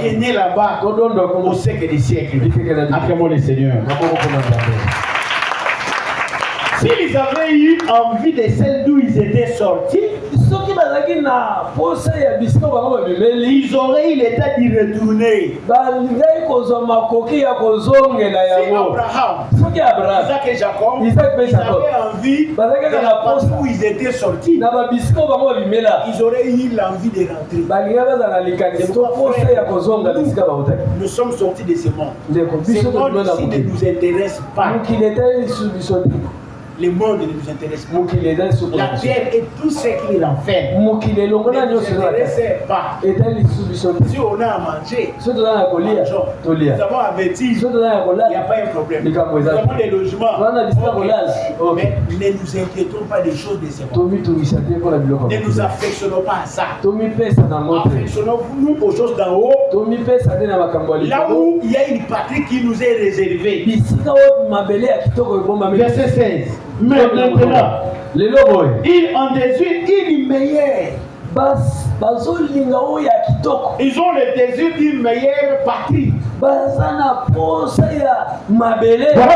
Speaker 1: Régner là-bas au siècle des siècles. Acclamons le Seigneur. S'ils avaient eu envie de celle d'où ils étaient sortis, ils auraient eu l'état d'y retourner. Si Abraham, Isaac et Jacob, ils avaient envie de la place où ils étaient sortis, ils auraient eu l'envie de rentrer. Nous sommes sortis de ce monde. Ce monde ici ne nous intéresse pas. Le monde ne nous intéresse pas. La terre et tout ce qui l'enferme ne nous intéresse pas. Si on a à manger, mangeons. Nous avons à vêtir, il n'y a pas un problème. Nous avons des logements. Mais ne nous inquiétons pas des choses de ce monde. Ne nous affectionnons pas à ça. Affectionnons-nous aux choses d'en haut. Là où il y a une patrie qui nous est réservée. Verset 16. Mais maintenant, ils ont désir une meilleure. Ils ont le désir d'une meilleure patrie. Voilà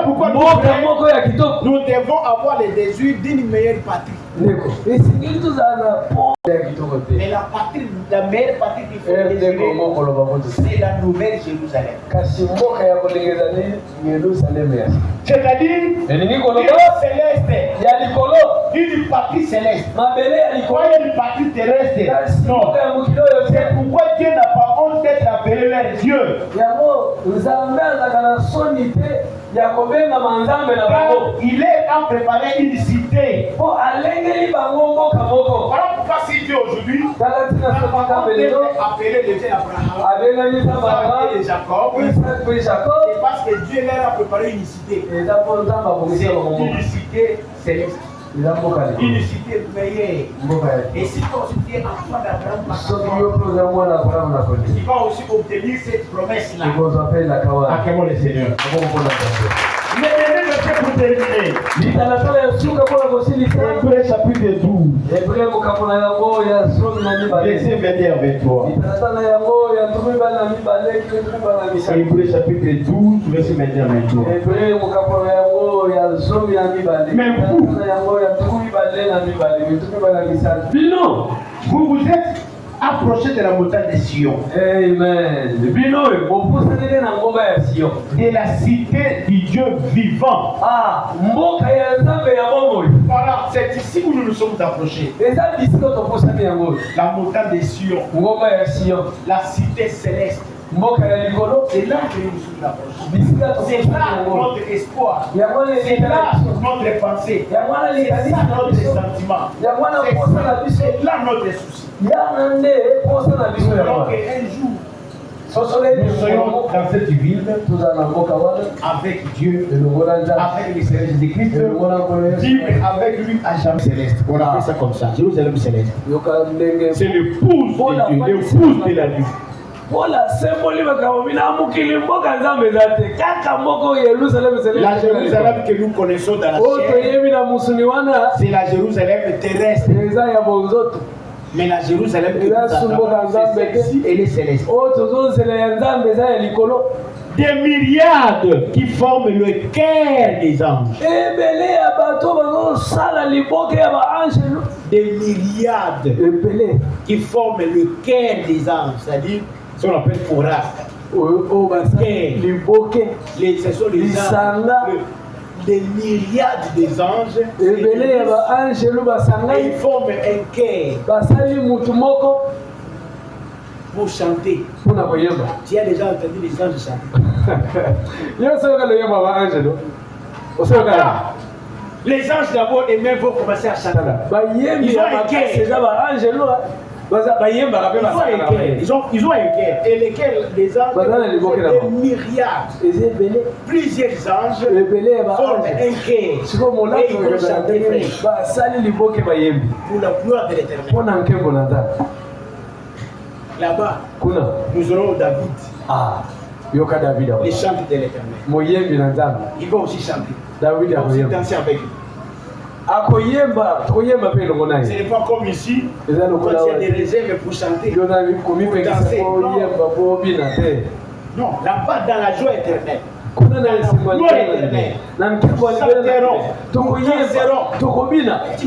Speaker 1: pourquoi nous devons avoir le désir d'une meilleure patrie. Mais la patrie, la meilleure patrie qu'il faut désirer, c'est la nouvelle Jérusalem. C'est-à-dire une patrie céleste. Pourquoi une patrie terrestre? Non. C'est pourquoi Dieu n'a pas honte d'être appelé leur Dieu. Il est à préparer une cité. Voilà pourquoi si Dieu aujourd'hui n'a pas appelé les dieux Abraham, et Jacob, c'est parce que Dieu leur a préparé une cité. C'est une cité céleste. Une cité meilleure. Et si ton cité enfant d'Abraham, il va aussi obtenir cette promesse-là. Acclamons le Seigneur. Mais c'est pour terminer. Hébreux chapitre 12. Verset 21 avec toi. Hébreux chapitre 12, verset 21 avec toi. Mais vous vous êtes approché de la montagne de Sion. Amen. De la cité du Dieu vivant. Voilà, c'est ici où nous nous sommes approchés. La montagne de Sion. La cité céleste. C'est là que nous nous sommes approchés. C'est là notre espoir. C'est là notre pensée. C'est là notre sentiment. C'est là notre souci. Donc un jour, nous soyons dans cette ville avec Dieu, avec le Seigneur Jésus-Christ, vivre avec lui à jamais céleste. On appelle ça comme ça, Jérusalem céleste. C'est l'épouse de Dieu, l'épouse de la vie.
Speaker 3: Voilà, symbole bakabina mukili mboka nzambe zate. Kaka moko Yerusalem
Speaker 1: La Jérusalem que nous connaissons dans la chair, c'est la Jérusalem terrestre. Mais la Jérusalem que nous attendons, c'est celle-ci, elle est céleste. Des myriades qui forment le cœur des anges. Des myriades qui forment le cœur des anges. C'est-à-dire, ce qu'on appelle Korah. Ce sont les anges. Des myriades des anges. Et ils forment un cœur pour chanter. Tu as déjà entendu les anges chanter? Les anges d'abord et même vont commencer à chanter. Ils ont un cœur. Ils ont un cœur. Et lesquels les anges, des myriades. Plusieurs anges forment un cœur. Et ils vont chanter pour la gloire de l'Éternel. Là-bas, nous aurons David. Les chants de l'Éternel. Il va aussi chanter. Il va aussi danser avec lui. Ce n'est pas comme ici, quand il y a des réserves pour chanter, pour danser. Non, là-bas, dans la joie éternelle. Tu ne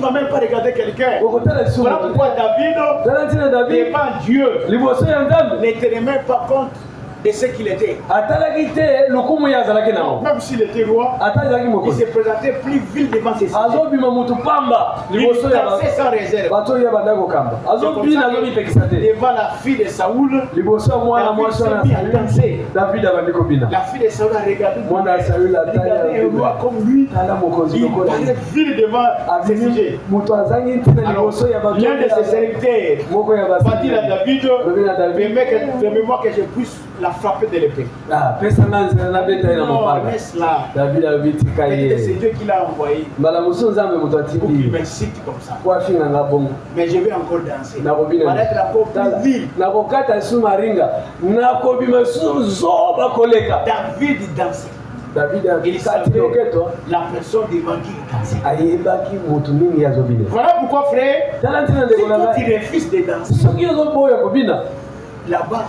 Speaker 1: vas même pas regarder quelqu'un. Voilà pourquoi David, devant Dieu, n'était même pas compte de ce qu'il était. Même s'il était roi, il se présentait plus vil devant ses sujets. Il dansait sans réserve. Devant la fille de Saoul, la fille de Saoul a regardé un roi comme lui. Il paraît vil devant ses sujets. L'un de ses serviteurs va dire à David, permets-moi que je puisse la frapper de l'épée. Non, laisse-la. C'est Dieu qui l'a envoyé pour qu'il m'incite comme ça. Mais je vais encore danser. Pour être encore plus vil. David dansait. Il savait la personne devant qui il dansait. Voilà pourquoi, frère, si toi tu refuses de danser, là-bas,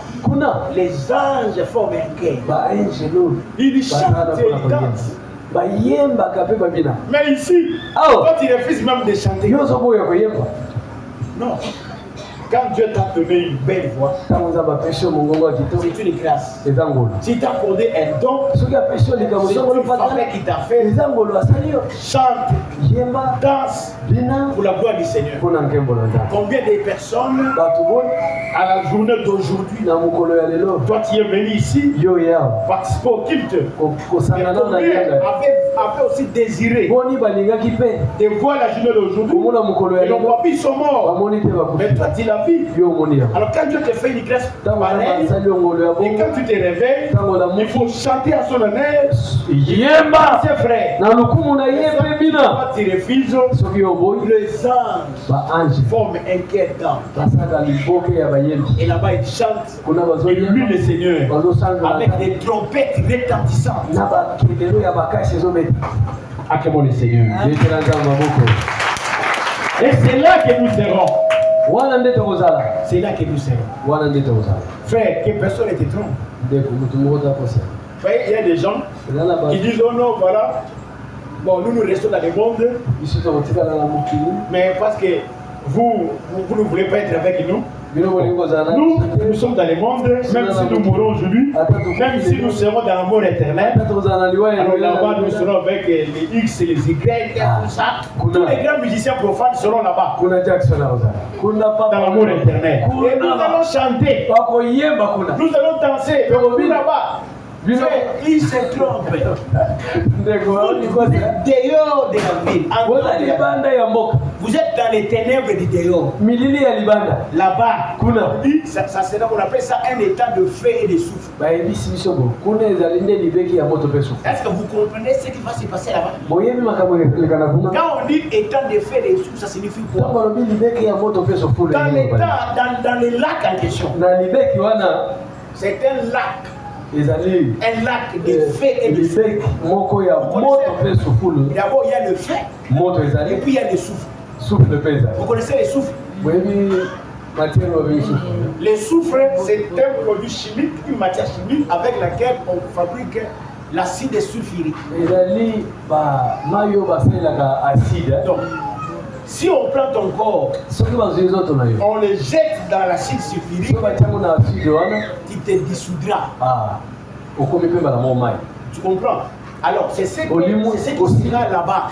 Speaker 1: les anges forment un cœur. Ils chantent et ils dansent. Mais ici, toi tu refuses même de chanter. Non. Quand Dieu t'a donné une belle voix, c'est une grâce. Si tu as accordé un don, c'est une faveur qui t'a fait. Chante, danse pour la gloire du Seigneur. Combien de personnes à la journée d'aujourd'hui, toi tu es venu ici, participer au culte, et combien avaient aussi désiré de voir la journée d'aujourd'hui, et n'ont pas vu, ils sont morts. Mais toi tu l'as vu. Alors quand Dieu te fait une grâce pareille, et quand tu te réveilles, il faut chanter à son honneur. C'est vrai. Toi tu refuses, les anges forment un cœur d'ange. Et là-bas ils chantent, ils louent le Seigneur avec des trompettes retentissantes. Acclamons le Seigneur. Et c'est là que nous serons. C'est là que nous serons. Frère, que personne ne te trompe. Frère, il y a des gens qui disent oh non, voilà. Bon, nous restons dans le monde. Mais parce que vous ne voulez pas être avec nous. Nous sommes dans le monde, même si nous mourrons aujourd'hui, même si nous serons dans l'amour éternel. Alors là-bas, nous serons avec les X et les Y, tout ça. Tous les grands musiciens profanes seront là-bas. Dans l'amour éternel. Et nous allons chanter. Nous allons danser. Là-bas. Il se trompe. Vous êtes dehors de la ville. Vous êtes dans les ténèbres du dehors. Là-bas, ça sera, on appelle ça un état de feu et de souffle. Est-ce que vous comprenez ce qui va se passer là-bas? Quand on dit état de feu et de souffle, ça signifie quoi? Dans les lacs en question. C'est un lac.
Speaker 3: ezali
Speaker 1: Un lac de feu et de soufre.
Speaker 3: moko ya moto pe sufulu.
Speaker 1: D'abord, il y a le feu.
Speaker 3: Moto
Speaker 1: Et
Speaker 3: ezali
Speaker 1: puis, il y a le soufre.
Speaker 3: souffle pesa.
Speaker 1: Vous connaissez les soufres?
Speaker 3: Webi matière obi souffle.
Speaker 1: Le soufre, c'est un produit chimique, une matière chimique avec laquelle on fabrique l'acide sulfurique.
Speaker 3: Ezali ba mayo baselaka acide.
Speaker 1: Donc, si on prend ton corps,
Speaker 3: Soki bazwi zoto na yo.
Speaker 1: on le jette dans l'acide sulfurique,
Speaker 3: So batiango na acide wana
Speaker 1: qui te dissoudra.
Speaker 3: okomi pe bana mo mai.
Speaker 1: Tu comprends? Alors, c'est ce
Speaker 3: Olimo-
Speaker 1: qui sera là-bas.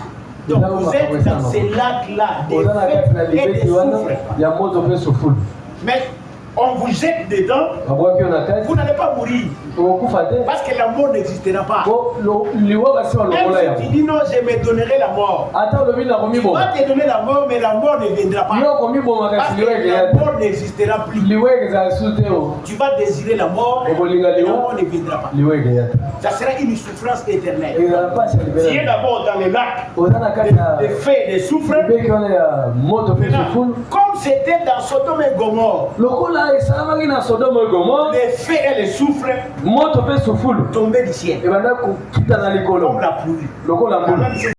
Speaker 1: Donc, vous êtes dans ces lacs-là, des
Speaker 3: Oza na kati na
Speaker 1: feux et des
Speaker 3: libeti wana
Speaker 1: soufres.
Speaker 3: ya moto pe sufulu.
Speaker 1: Mais on vous jette dedans,
Speaker 3: Babwaki yo na kati
Speaker 1: vous n'allez pas mourir.
Speaker 3: okokufa te.
Speaker 1: Parce que la mort n'existera pas.
Speaker 3: Liwa basi
Speaker 1: Même
Speaker 3: balokola
Speaker 1: si tu
Speaker 3: yango.
Speaker 1: dis non, je me donnerai la mort.
Speaker 3: Ata olobi na
Speaker 1: Tu
Speaker 3: komiboma.
Speaker 1: vas te donner la mort, mais la mort ne viendra pas.
Speaker 3: Yo komiboma
Speaker 1: Parce
Speaker 3: kasi
Speaker 1: que
Speaker 3: liwa
Speaker 1: la
Speaker 3: ekeya te.
Speaker 1: mort n'existera plus.
Speaker 3: Liwa ekeza su te o.
Speaker 1: Tu vas désirer la mort,
Speaker 3: Okolinga
Speaker 1: mais la
Speaker 3: liwa.
Speaker 1: mort ne viendra pas.
Speaker 3: Liwa ekeya te.
Speaker 1: Ça sera une souffrance éternelle.
Speaker 3: Ezala pasi ya
Speaker 1: Tu es
Speaker 3: libela.
Speaker 1: d'abord dans les lacs
Speaker 3: Oza na kati ya
Speaker 1: de feu et de soufre.
Speaker 3: libeki wana ya moto pe
Speaker 1: Maintenant,
Speaker 3: sufulu.
Speaker 1: comme c'était dans Sodome et Gomorre,
Speaker 3: Lokola esalamaki na Sodome et Gomorre,
Speaker 1: les feux et les soufre
Speaker 3: moto pe sufulu
Speaker 1: tombaient du ciel
Speaker 3: ebanda kokita na likolo
Speaker 1: comme la pluie.
Speaker 3: lokola
Speaker 1: La
Speaker 3: mbula.
Speaker 1: même chose